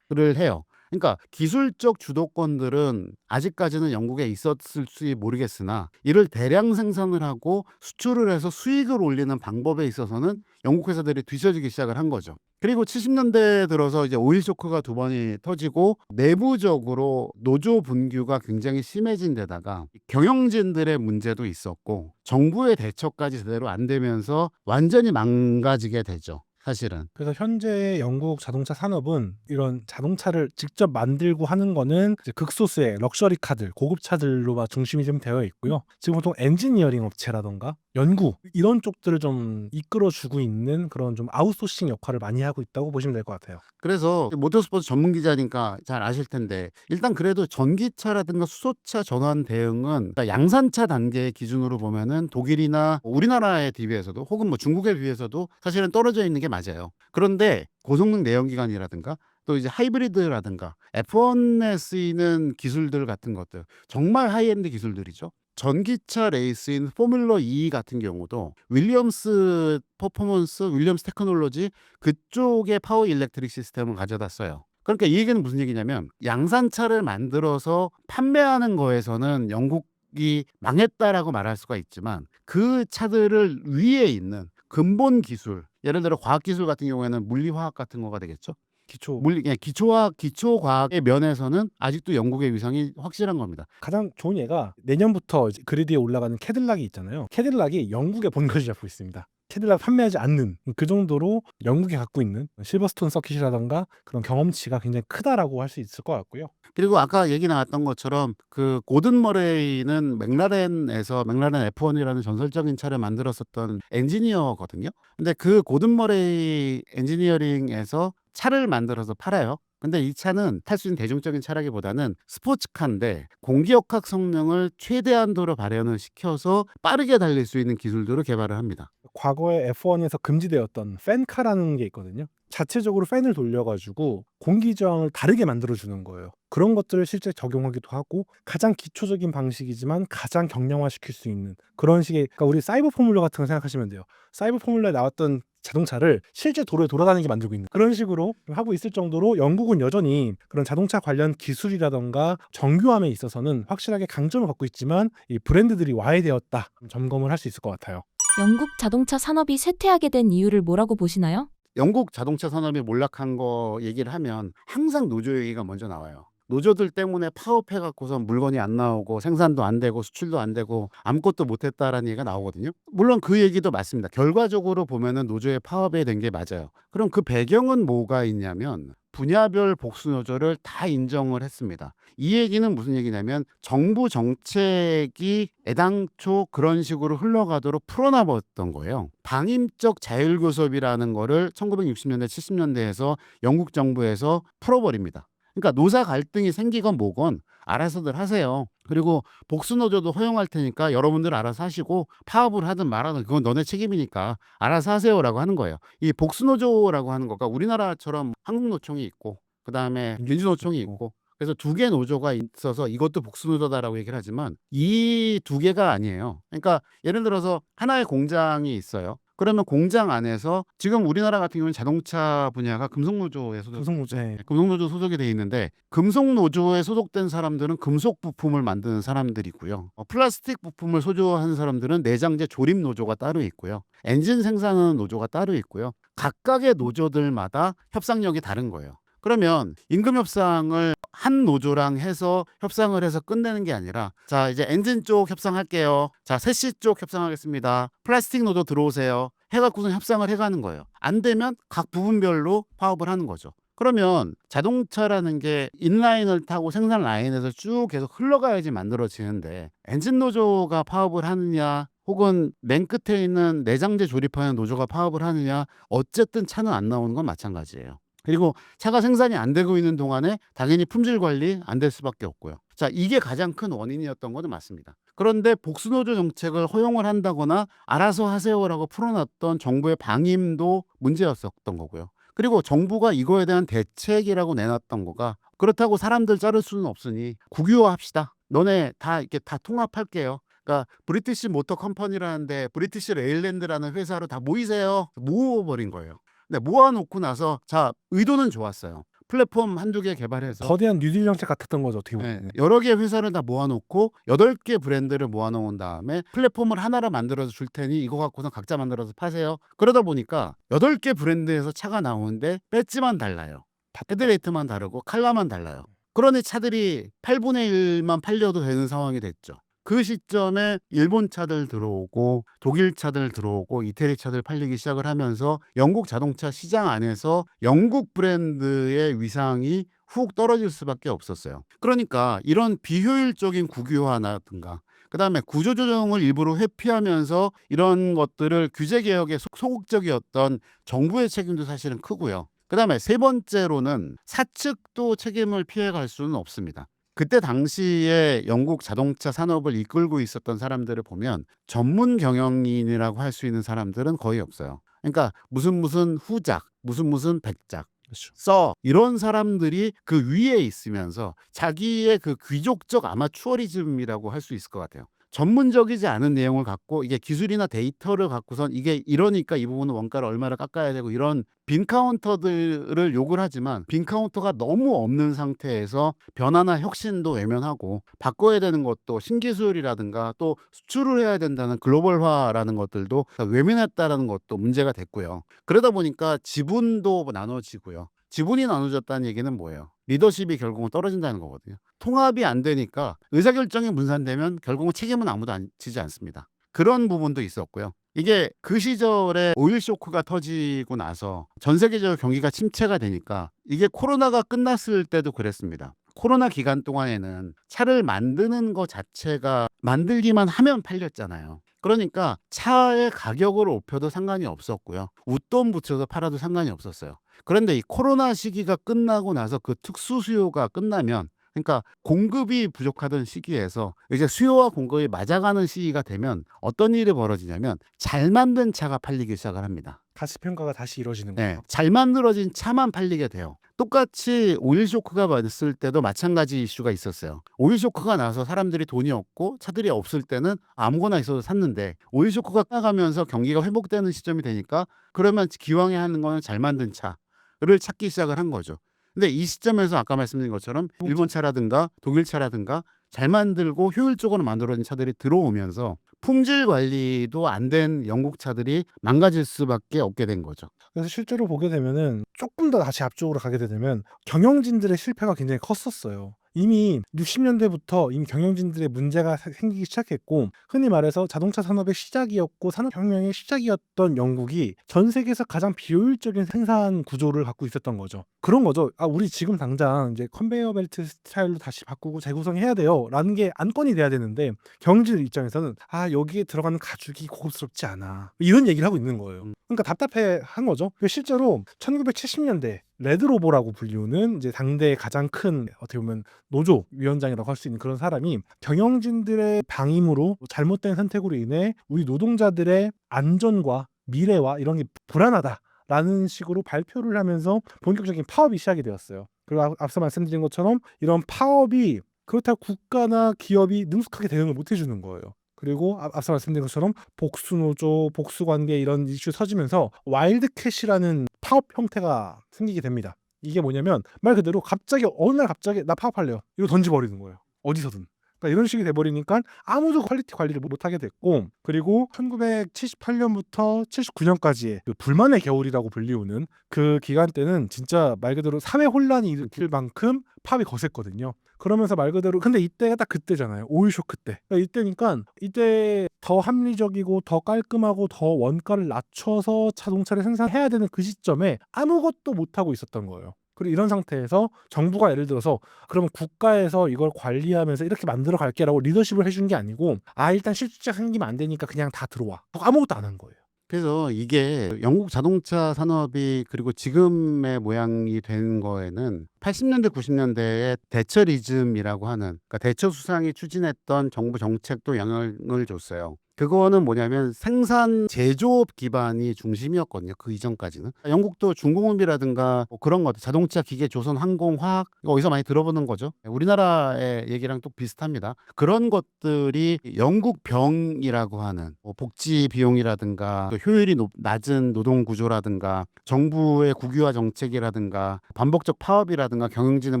해요. 그러니까 기술적 주도권들은 아직까지는 영국에 있었을지 모르겠으나 이를 대량 생산을 하고 수출을 해서 수익을 올리는 방법에 있어서는 영국 회사들이 뒤처지기 시작을 한 거죠. 그리고 70년대 들어서 이제 오일 쇼크가 두 번이 터지고 내부적으로 노조 분규가 굉장히 심해진 데다가 경영진들의 문제도 있었고 정부의 대처까지 제대로 안 되면서 완전히 망가지게 되죠. 사실은. 그래서 현재 영국 자동차 산업은 이런 자동차를 직접 만들고 하는 거는 이제 극소수의 럭셔리 카들, 고급 차들로만 중심이 좀 되어 있고요. 지금 보통 엔지니어링 업체라던가 연구 이런 쪽들을 좀 이끌어주고 있는 그런 좀 아웃소싱 역할을 많이 하고 있다고 보시면 될 것 같아요. 그래서 모터스포츠 전문 기자니까 잘 아실 텐데 일단 그래도 전기차라든가 수소차 전환 대응은 양산차 단계의 기준으로 보면은 독일이나 우리나라에 비해서도 혹은 뭐 중국에 비해서도 사실은 떨어져 있는 게 맞아요. 그런데 고성능 내연기관이라든가 또 이제 하이브리드라든가 F1에 쓰이는 기술들 같은 것들 정말 하이엔드 기술들이죠. 전기차 레이스인 포뮬러 2 같은 경우도 윌리엄스 퍼포먼스, 윌리엄스 테크놀로지 그쪽의 파워 일렉트릭 시스템을 가져다 써요. 그러니까 이 얘기는 무슨 얘기냐면 양산차를 만들어서 판매하는 거에서는 영국이 망했다라고 말할 수가 있지만 그 차들을 위에 있는 근본 기술, 예를 들어 과학 기술 같은 경우에는 물리화학 같은 거가 되겠죠. 기초 기초화학, 기초과학의 면에서는 아직도 영국의 위상이 확실한 겁니다. 가장 좋은 예가 내년부터 이제 그리드에 올라가는 캐딜락이 있잖아요. 캐딜락이 영국에 본거지 잡고 있습니다. 캐딜락 판매하지 않는 그 정도로 영국이 갖고 있는 실버스톤 서킷이라던가 그런 경험치가 굉장히 크다라고 할 수 있을 것 같고요. 그리고 아까 얘기 나왔던 것처럼 그 고든 머레이는 맥라렌에서 맥라렌 F1이라는 전설적인 차를 만들었었던 엔지니어거든요. 근데 그 고든 머레이 엔지니어링에서 차를 만들어서 팔아요. 근데 이 차는 탈 수 있는 대중적인 차라기보다는 스포츠카인데 공기역학 성능을 최대한도로 발현을 시켜서 빠르게 달릴 수 있는 기술들을 개발을 합니다. 과거에 F1에서 금지되었던 팬카라는 게 있거든요. 자체적으로 팬을 돌려가지고 공기 저항을 다르게 만들어주는 거예요. 그런 것들을 실제 적용하기도 하고 가장 기초적인 방식이지만 가장 경량화시킬 수 있는 그런 식의 그러니까 우리 사이버 포뮬러 같은 거 생각하시면 돼요. 사이버 포뮬러에 나왔던 자동차를 실제 도로에 돌아다니게 만들고 있는 그런 식으로 하고 있을 정도로 영국은 여전히 그런 자동차 관련 기술이라던가 정교함에 있어서는 확실하게 강점을 갖고 있지만 이 브랜드들이 와해되었다 점검을 할 수 있을 것 같아요. 영국 자동차 산업이 쇠퇴하게 된 이유를 뭐라고 보시나요? 영국 자동차 산업이 몰락한 거 얘기를 하면 항상 노조 얘기가 먼저 나와요. 노조들 때문에 파업해 갖고서 물건이 안 나오고 생산도 안 되고 수출도 안 되고 아무것도 못했다라는 얘기가 나오거든요. 물론 그 얘기도 맞습니다. 결과적으로 보면은 노조의 파업에 된 게 맞아요. 그럼 그 배경은 뭐가 있냐면 분야별 복수 노조를 다 인정을 했습니다. 이 얘기는 무슨 얘기냐면 정부 정책이 애당초 그런 식으로 흘러가도록 풀어놔봤던 거예요. 방임적 자율교섭이라는 거를 1960년대, 70년대에서 영국 정부에서 풀어버립니다. 그러니까 노사 갈등이 생기건 뭐건 알아서들 하세요. 그리고 복수노조도 허용할 테니까 여러분들 알아서 하시고 파업을 하든 말하든 그건 너네 책임이니까 알아서 하세요라고 하는 거예요. 이 복수노조라고 하는 거가 우리나라처럼 한국노총이 있고 그다음에 민주노총이 있고 그래서 두 개 노조가 있어서 이것도 복수노조다라고 얘기를 하지만 이 두 개가 아니에요. 그러니까 예를 들어서 하나의 공장이 있어요. 그러면 공장 안에서 지금 우리나라 같은 경우는 자동차 분야가 금속노조에 금속노조에 금속노조 소속이 돼 있는데 금속노조에 소속된 사람들은 금속 부품을 만드는 사람들이고요. 플라스틱 부품을 소조하는 사람들은 내장재 조립 노조가 따로 있고요. 엔진 생산하는 노조가 따로 있고요. 각각의 노조들마다 협상력이 다른 거예요. 그러면 임금 협상을 한 노조랑 해서 협상을 해서 끝내는 게 아니라 자 이제 엔진 쪽 협상할게요. 자 세시 쪽 협상하겠습니다. 플라스틱 노조 들어오세요. 해갖고선 협상을 해가는 거예요. 안 되면 각 부분별로 파업을 하는 거죠. 그러면 자동차라는 게 인라인을 타고 생산 라인에서 쭉 계속 흘러가야지 만들어지는데 엔진 노조가 파업을 하느냐 혹은 맨 끝에 있는 내장재 조립하는 노조가 파업을 하느냐 어쨌든 차는 안 나오는 건 마찬가지예요. 그리고 차가 생산이 안 되고 있는 동안에 당연히 품질 관리 안 될 수밖에 없고요. 자, 이게 가장 큰 원인이었던 것은 맞습니다. 그런데 복수노조 정책을 허용을 한다거나 알아서 하세요라고 풀어놨던 정부의 방임도 문제였었던 거고요. 그리고 정부가 이거에 대한 대책이라고 내놨던 거가 그렇다고 사람들 자를 수는 없으니 국유화합시다. 너네 다 이렇게 다 통합할게요. 그러니까 브리티시 모터 컴퍼니라는데 브리티시 레일랜드라는 회사로 다 모이세요. 모아버린 거예요. 네, 모아놓고 나서 자 의도는 좋았어요. 플랫폼 한두 개 개발해서 거대한 뉴딜 정책 같았던 거죠. 어떻게 보면. 네, 여러 개 회사를 다 모아놓고 8개 브랜드를 모아놓은 다음에 플랫폼을 하나로 만들어서 줄 테니 이거 갖고서 각자 만들어서 파세요. 그러다 보니까 8개 브랜드에서 차가 나오는데 배지만 달라요. 헤드레이트만 다르고 컬러만 달라요. 그러니 차들이 8분의 1만 팔려도 되는 상황이 됐죠. 그 시점에 일본 차들 들어오고 독일 차들 들어오고 이태리 차들 팔리기 시작을 하면서 영국 자동차 시장 안에서 영국 브랜드의 위상이 훅 떨어질 수밖에 없었어요. 그러니까 이런 비효율적인 국유화라든가 그다음에 구조조정을 일부러 회피하면서 이런 것들을 규제개혁에 소극적이었던 정부의 책임도 사실은 크고요. 그다음에 세 번째로는 사측도 책임을 피해갈 수는 없습니다. 그때 당시에 영국 자동차 산업을 이끌고 있었던 사람들을 보면 전문 경영인이라고 할 수 있는 사람들은 거의 없어요. 그러니까 무슨 후작, 무슨 백작, 써 이런 사람들이 그 위에 있으면서 자기의 그 귀족적 아마추어리즘이라고 할 수 있을 것 같아요. 전문적이지 않은 내용을 갖고 이게 기술이나 데이터를 갖고선 이게 이러니까 이 부분은 원가를 얼마를 깎아야 되고 이런 빈 카운터들을 욕을 하지만 빈 카운터가 너무 없는 상태에서 변화나 혁신도 외면하고 바꿔야 되는 것도 신기술이라든가 또 수출을 해야 된다는 글로벌화라는 것들도 외면했다라는 것도 문제가 됐고요. 그러다 보니까 지분도 나눠지고요. 지분이 나눠졌다는 얘기는 뭐예요? 리더십이 결국은 떨어진다는 거거든요. 통합이 안 되니까 의사결정이 분산되면 결국은 책임은 아무도 지지 않습니다. 그런 부분도 있었고요. 이게 그 시절에 오일 쇼크가 터지고 나서 전 세계적으로 경기가 침체가 되니까 이게 코로나가 끝났을 때도 그랬습니다. 코로나 기간 동안에는 차를 만드는 것 자체가 만들기만 하면 팔렸잖아요. 그러니까 차의 가격을 높여도 상관이 없었고요. 웃돈 붙여서 팔아도 상관이 없었어요. 그런데 이 코로나 시기가 끝나고 나서 그 특수 수요가 끝나면 그러니까 공급이 부족하던 시기에서 이제 수요와 공급이 맞아가는 시기가 되면 어떤 일이 벌어지냐면 잘 만든 차가 팔리기 시작을 합니다. 가치평가가 다시 이루어지는 네, 거죠. 잘 만들어진 차만 팔리게 돼요. 똑같이 오일 쇼크가 왔을 때도 마찬가지 이슈가 있었어요. 오일 쇼크가 나서 사람들이 돈이 없고 차들이 없을 때는 아무거나 있어도 샀는데 오일 쇼크가 나가면서 경기가 회복되는 시점이 되니까 그러면 기왕에 하는 거는 잘 만든 차를 찾기 시작을 한 거죠. 근데 이 시점에서 아까 말씀드린 것처럼 일본 차라든가 독일 차라든가 잘 만들고 효율적으로 만들어진 차들이 들어오면서 품질 관리도 안 된 영국 차들이 망가질 수밖에 없게 된 거죠. 그래서 실제로 보게 되면은 조금 더 다시 앞쪽으로 가게 되면 경영진들의 실패가 굉장히 컸었어요. 이미 60년대부터 이미 경영진들의 문제가 생기기 시작했고 흔히 말해서 자동차 산업의 시작이었고 산업혁명의 시작이었던 영국이 전 세계에서 가장 비효율적인 생산 구조를 갖고 있었던 거죠. 그런 거죠. 아, 우리 지금 당장 이제 컨베이어 벨트 스타일로 다시 바꾸고 재구성해야 돼요. 라는 게 안건이 돼야 되는데 경영진 입장에서는 아, 여기에 들어가는 가죽이 고급스럽지 않아. 이런 얘기를 하고 있는 거예요. 그러니까 답답해 한 거죠. 실제로 1970년대 레드로버라고 불리우는 이제 당대의 가장 큰 어떻게 보면 노조 위원장이라고 할 수 있는 그런 사람이 경영진들의 방임으로 잘못된 선택으로 인해 우리 노동자들의 안전과 미래와 이런 게 불안하다라는 식으로 발표를 하면서 본격적인 파업이 시작이 되었어요. 그리고 앞서 말씀드린 것처럼 이런 파업이 그렇다고 국가나 기업이 능숙하게 대응을 못 해주는 거예요. 그리고 앞서 말씀드린 것처럼 복수노조, 복수관계 이런 이슈 터지면서 와일드캣이라는 파업 형태가 생기게 됩니다. 이게 뭐냐면 말 그대로 갑자기 어느 날 갑자기 나 파업할래요. 이거 던져버리는 거예요. 어디서든. 그러니까 이런 식이 돼버리니까 아무도 퀄리티 관리를 못하게 됐고, 그리고 1978년부터 79년까지의 그 불만의 겨울이라고 불리우는 그 기간 때는 진짜 말 그대로 사회 혼란이 일으킬 만큼 파업이 거셌거든요. 그러면서 말 그대로 근데 이때가 딱 그때잖아요. 오일 쇼크 때. 그러니까 이때니까 이때 더 합리적이고 더 깔끔하고 더 원가를 낮춰서 자동차를 생산해야 되는 그 시점에 아무것도 못하고 있었던 거예요. 그리고 이런 상태에서 정부가 예를 들어서 그러면 국가에서 이걸 관리하면서 이렇게 만들어 갈게라고 리더십을 해준 게 아니고 일단 실직자 생기면 안 되니까 그냥 다 들어와. 아무것도 안 한 거예요. 그래서 이게 영국 자동차 산업이 그리고 지금의 모양이 된 거에는 80년대 90년대에 대처리즘이라고 하는, 그러니까 대처 수상이 추진했던 정부 정책도 영향을 줬어요. 그거는 뭐냐면 생산 제조업 기반이 중심이었거든요. 그 이전까지는. 영국도 중공업이라든가 뭐 그런 것들, 자동차, 기계, 조선, 항공, 화학, 이거 어디서 많이 들어보는 거죠. 우리나라의 얘기랑 또 비슷합니다. 그런 것들이 영국 병이라고 하는 뭐 복지 비용이라든가 또 효율이 낮은 노동 구조라든가 정부의 국유화 정책이라든가 반복적 파업이라든가 경영진의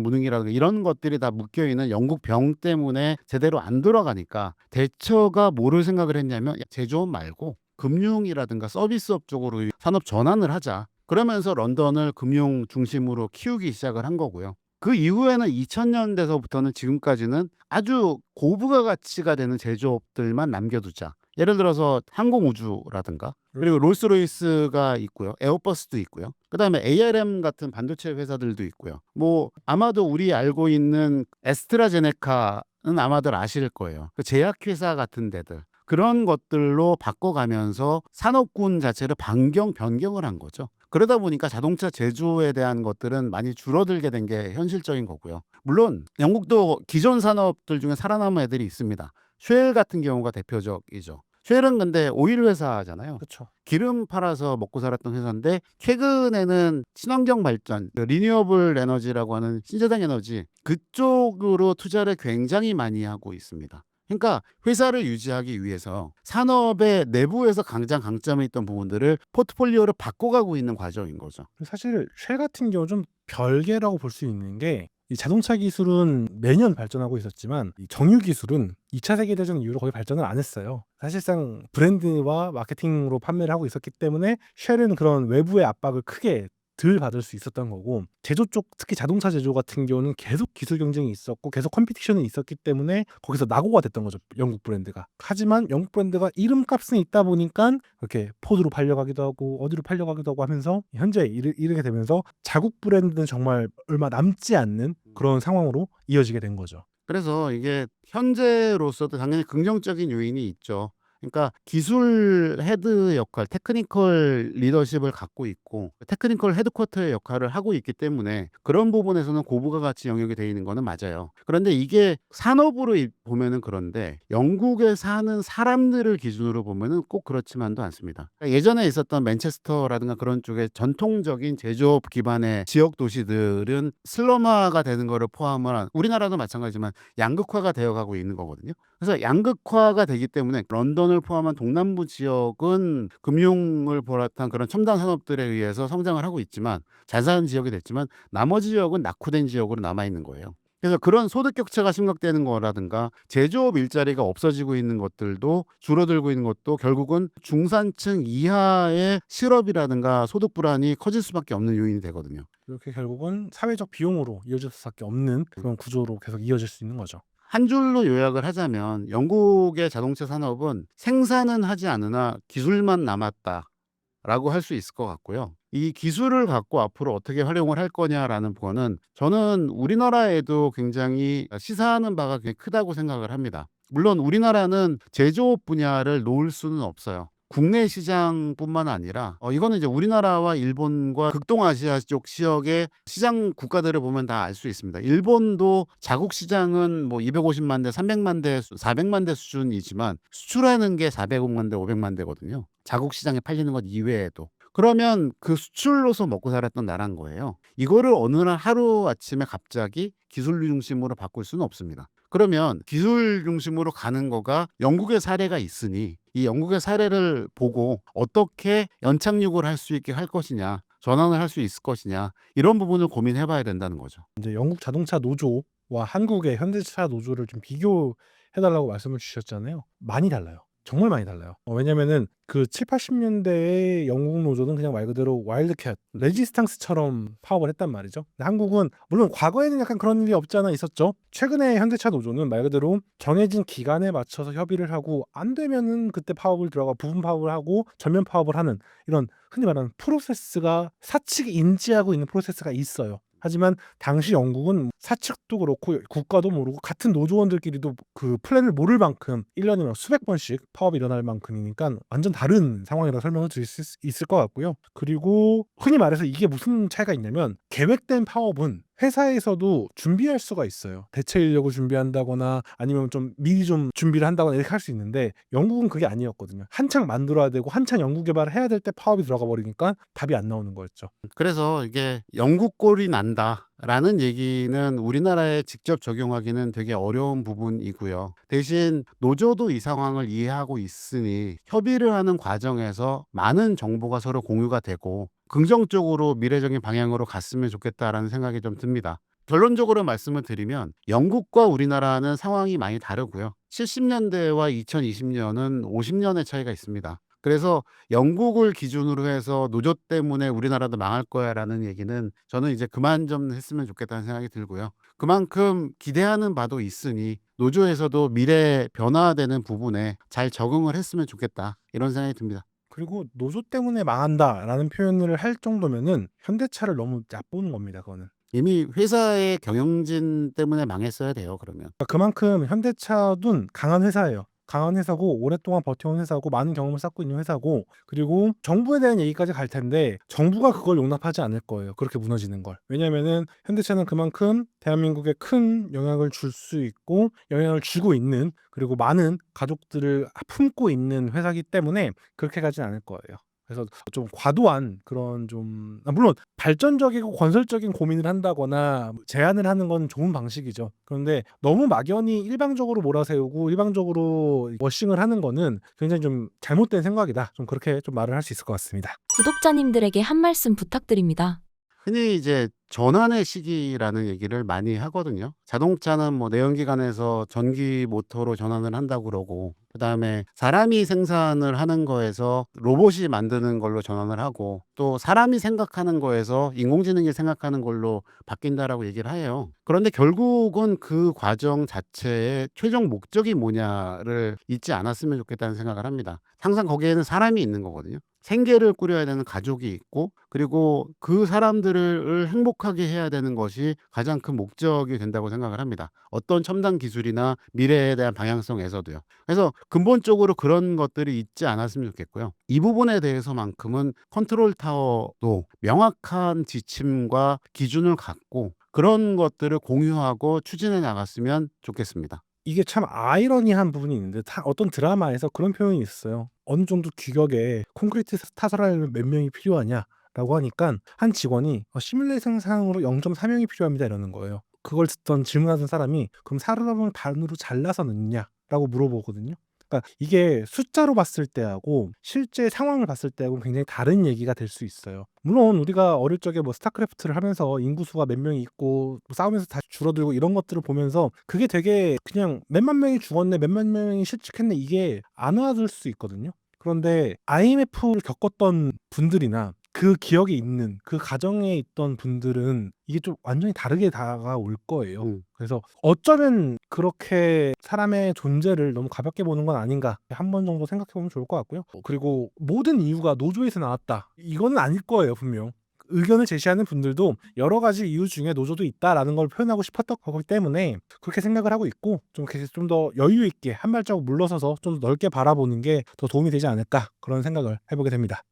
무능이라든가 이런 것들이 다 묶여있는 영국 병 때문에 제대로 안 돌아가니까 대처가 뭐를 생각을 했냐면 제조업 말고 금융이라든가 서비스업 쪽으로 산업 전환을 하자. 그러면서 런던을 금융 중심으로 키우기 시작을 한 거고요. 그 이후에는 2000년대서부터는 지금까지는 아주 고부가 가치가 되는 제조업들만 남겨두자. 예를 들어서 항공우주라든가 그리고 롤스로이스가 있고요. 에어버스도 있고요. 그다음에 ARM 같은 반도체 회사들도 있고요. 뭐 아마도 우리 알고 있는 에스트라제네카는 아마들 아실 거예요. 그 제약회사 같은 데들. 그런 것들로 바꿔가면서 산업군 자체를 변경을 한 거죠. 그러다 보니까 자동차 제조에 대한 것들은 많이 줄어들게 된 게 현실적인 거고요. 물론 영국도 기존 산업들 중에 살아남은 애들이 있습니다. 쉘 같은 경우가 대표적이죠. 쉘은 근데 오일 회사잖아요. 그렇죠. 기름 팔아서 먹고 살았던 회사인데 최근에는 친환경 발전, 리뉴어블 에너지라고 하는 신재생 에너지 그쪽으로 투자를 굉장히 많이 하고 있습니다. 그러니까 회사를 유지하기 위해서 산업의 내부에서 강점이 있던 부분들을 포트폴리오를 바꿔가고 있는 과정인 거죠. 사실 쉘 같은 경우 좀 별개라고 볼 수 있는 게 이 자동차 기술은 매년 발전하고 있었지만 이 정유 기술은 2차 세계대전 이후로 거의 발전을 안 했어요. 사실상 브랜드와 마케팅으로 판매를 하고 있었기 때문에 쉘은 그런 외부의 압박을 크게 덜 받을 수 있었던 거고, 제조 쪽 특히 자동차 제조 같은 경우는 계속 기술 경쟁이 있었고 계속 컴피티션이 있었기 때문에 거기서 낙오가 됐던 거죠, 영국 브랜드가. 하지만 영국 브랜드가 이름값은 있다 보니까 이렇게 포드로 팔려가기도 하고 어디로 팔려가기도 하고 하면서 현재 이르게 되면서 자국 브랜드는 정말 얼마 남지 않는 그런 상황으로 이어지게 된 거죠. 그래서 이게 현재로서도 당연히 긍정적인 요인이 있죠. 그러니까 기술 헤드 역할, 테크니컬 리더십을 갖고 있고 테크니컬 헤드쿼터의 역할을 하고 있기 때문에 그런 부분에서는 고부가 가치 영역이 되어 있는 거는 맞아요. 그런데 이게 산업으로 보면은 그런데 영국에 사는 사람들을 기준으로 보면은 꼭 그렇지만도 않습니다. 그러니까 예전에 있었던 맨체스터라든가 그런 쪽의 전통적인 제조업 기반의 지역 도시들은 슬럼화가 되는 거를 포함한, 우리나라도 마찬가지지만 양극화가 되어가고 있는 거거든요. 그래서 양극화가 되기 때문에 런던을 포함한 동남부 지역은 금융을 비롯한 그런 첨단 산업들에 의해서 성장을 하고 있지만 잘 사는 지역이 됐지만 나머지 지역은 낙후된 지역으로 남아있는 거예요. 그래서 그런 소득 격차가 심각되는 거라든가 제조업 일자리가 없어지고 있는 것들도 줄어들고 있는 것도 결국은 중산층 이하의 실업이라든가 소득 불안이 커질 수밖에 없는 요인이 되거든요. 이렇게 결국은 사회적 비용으로 이어질 수밖에 없는 그런 구조로 계속 이어질 수 있는 거죠. 한 줄로 요약을 하자면 영국의 자동차 산업은 생산은 하지 않으나 기술만 남았다라고 할 수 있을 것 같고요. 이 기술을 갖고 앞으로 어떻게 활용을 할 거냐라는 거는 저는 우리나라에도 굉장히 시사하는 바가 굉장히 크다고 생각을 합니다. 물론 우리나라는 제조업 분야를 놓을 수는 없어요. 국내 시장뿐만 아니라 이거는 이제 우리나라와 일본과 극동아시아 쪽 지역의 시장 국가들을 보면 다 알 수 있습니다. 일본도 자국 시장은 뭐 250만 대, 300만 대, 400만 대 수준이지만 수출하는 게 400만 대, 500만 대거든요. 자국 시장에 팔리는 것 이외에도. 그러면 그 수출로서 먹고 살았던 나라인 거예요. 이거를 어느 날 하루아침에 갑자기 기술 중심으로 바꿀 수는 없습니다. 그러면 기술 중심으로 가는 거가 영국의 사례가 있으니 이 영국의 사례를 보고 어떻게 연착륙을 할 수 있게 할 것이냐, 전환을 할 수 있을 것이냐, 이런 부분을 고민해 봐야 된다는 거죠. 이제 영국 자동차 노조와 한국의 현대차 노조를 좀 비교해 달라고 말씀을 주셨잖아요. 많이 달라요. 정말 많이 달라요. 왜냐면은 그 7, 80년대의 영국 노조는 그냥 말 그대로 와일드캣, 레지스탕스처럼 파업을 했단 말이죠. 근데 한국은 물론 과거에는 약간 그런 일이 없지 않아 있었죠. 최근에 현대차 노조는 말 그대로 정해진 기간에 맞춰서 협의를 하고 안 되면은 그때 파업을 들어가 부분 파업을 하고 전면 파업을 하는 이런 흔히 말하는 프로세스가 사측이 인지하고 있는 프로세스가 있어요. 하지만 당시 영국은 사측도 그렇고 국가도 모르고 같은 노조원들끼리도 그 플랜을 모를 만큼 1년에 수백 번씩 파업이 일어날 만큼이니까 완전 다른 상황이라고 설명을 드릴 수 있을 것 같고요. 그리고 흔히 말해서 이게 무슨 차이가 있냐면 계획된 파업은 회사에서도 준비할 수가 있어요. 대체 인력을 준비한다거나 아니면 좀 미리 좀 준비를 한다거나 이렇게 할 수 있는데 영국은 그게 아니었거든요. 한창 만들어야 되고 한창 연구 개발을 해야 될 때 파업이 들어가 버리니까 답이 안 나오는 거였죠. 그래서 이게 영국 꼴이 난다라는 얘기는 우리나라에 직접 적용하기는 되게 어려운 부분이고요. 대신 노조도 이 상황을 이해하고 있으니 협의를 하는 과정에서 많은 정보가 서로 공유가 되고 긍정적으로 미래적인 방향으로 갔으면 좋겠다라는 생각이 좀 듭니다. 결론적으로 말씀을 드리면 영국과 우리나라는 상황이 많이 다르고요. 70년대와 2020년은 50년의 차이가 있습니다. 그래서 영국을 기준으로 해서 노조 때문에 우리나라도 망할 거야라는 얘기는 저는 이제 그만 좀 했으면 좋겠다는 생각이 들고요. 그만큼 기대하는 바도 있으니 노조에서도 미래 변화되는 부분에 잘 적응을 했으면 좋겠다 이런 생각이 듭니다. 그리고 노조 때문에 망한다라는 표현을 할 정도면은 현대차를 너무 얕보는 겁니다. 그거는. 이미 회사의 경영진 때문에 망했어야 돼요. 그러면. 그러니까 그만큼 현대차는 강한 회사예요. 강한 회사고 오랫동안 버텨온 회사고 많은 경험을 쌓고 있는 회사고 그리고 정부에 대한 얘기까지 갈 텐데 정부가 그걸 용납하지 않을 거예요. 그렇게 무너지는 걸. 왜냐면은 현대차는 그만큼 대한민국에 큰 영향을 줄 수 있고 영향을 주고 있는 그리고 많은 가족들을 품고 있는 회사이기 때문에 그렇게 가진 않을 거예요. 그래서 좀 과도한 그런 좀 물론 발전적이고 건설적인 고민을 한다거나 제안을 하는 건 좋은 방식이죠. 그런데 너무 막연히 일방적으로 몰아세우고 일방적으로 워싱을 하는 거는 굉장히 좀 잘못된 생각이다. 좀 그렇게 좀 말을 할 수 있을 것 같습니다. 구독자님들에게 한 말씀 부탁드립니다. 흔히 이제 전환의 시기라는 얘기를 많이 하거든요. 자동차는 뭐 내연기관에서 전기 모터로 전환을 한다고 그러고 그다음에 사람이 생산을 하는 거에서 로봇이 만드는 걸로 전환을 하고 또 사람이 생각하는 거에서 인공지능이 생각하는 걸로 바뀐다라고 얘기를 해요. 그런데 결국은 그 과정 자체의 최종 목적이 뭐냐를 잊지 않았으면 좋겠다는 생각을 합니다. 항상 거기에는 사람이 있는 거거든요. 생계를 꾸려야 되는 가족이 있고 그리고 그 사람들을 행복하게 해야 되는 것이 가장 큰 목적이 된다고 생각을 합니다. 어떤 첨단 기술이나 미래에 대한 방향성에서도요. 그래서 근본적으로 그런 것들이 있지 않았으면 좋겠고요. 이 부분에 대해서만큼은 컨트롤 타워도 명확한 지침과 기준을 갖고 그런 것들을 공유하고 추진해 나갔으면 좋겠습니다. 이게 참 아이러니한 부분이 있는데 어떤 드라마에서 그런 표현이 있어요. 어느 정도 규격의 콘크리트 타설하려면 몇 명이 필요하냐라고 하니까 한 직원이 시뮬레이션상으로 0.4명이 필요합니다 이러는 거예요. 그걸 듣던 질문하던 사람이 그럼 사람을 반으로 잘라서 넣냐라고 물어보거든요. 그러니까 이게 숫자로 봤을 때하고 실제 상황을 봤을 때하고 굉장히 다른 얘기가 될 수 있어요. 물론 우리가 어릴 적에 뭐 스타크래프트를 하면서 인구수가 몇 명이 있고 싸우면서 다시 줄어들고 이런 것들을 보면서 그게 되게 그냥 몇만 명이 죽었네 몇만 명이 실직했네 이게 안 와닿을 수 있거든요. 그런데 IMF를 겪었던 분들이나 그 기억에 있는 그 가정에 있던 분들은 이게 좀 완전히 다르게 다가올 거예요. 그래서 어쩌면 그렇게 사람의 존재를 너무 가볍게 보는 건 아닌가 한 번 정도 생각해 보면 좋을 것 같고요. 그리고 모든 이유가 노조에서 나왔다. 이거는 아닐 거예요, 분명. 의견을 제시하는 분들도 여러 가지 이유 중에 노조도 있다라는 걸 표현하고 싶었던 거기 때문에 그렇게 생각을 하고 있고 좀 더 여유 있게 한 발자국 물러서서 좀 더 넓게 바라보는 게 더 도움이 되지 않을까 그런 생각을 해보게 됩니다.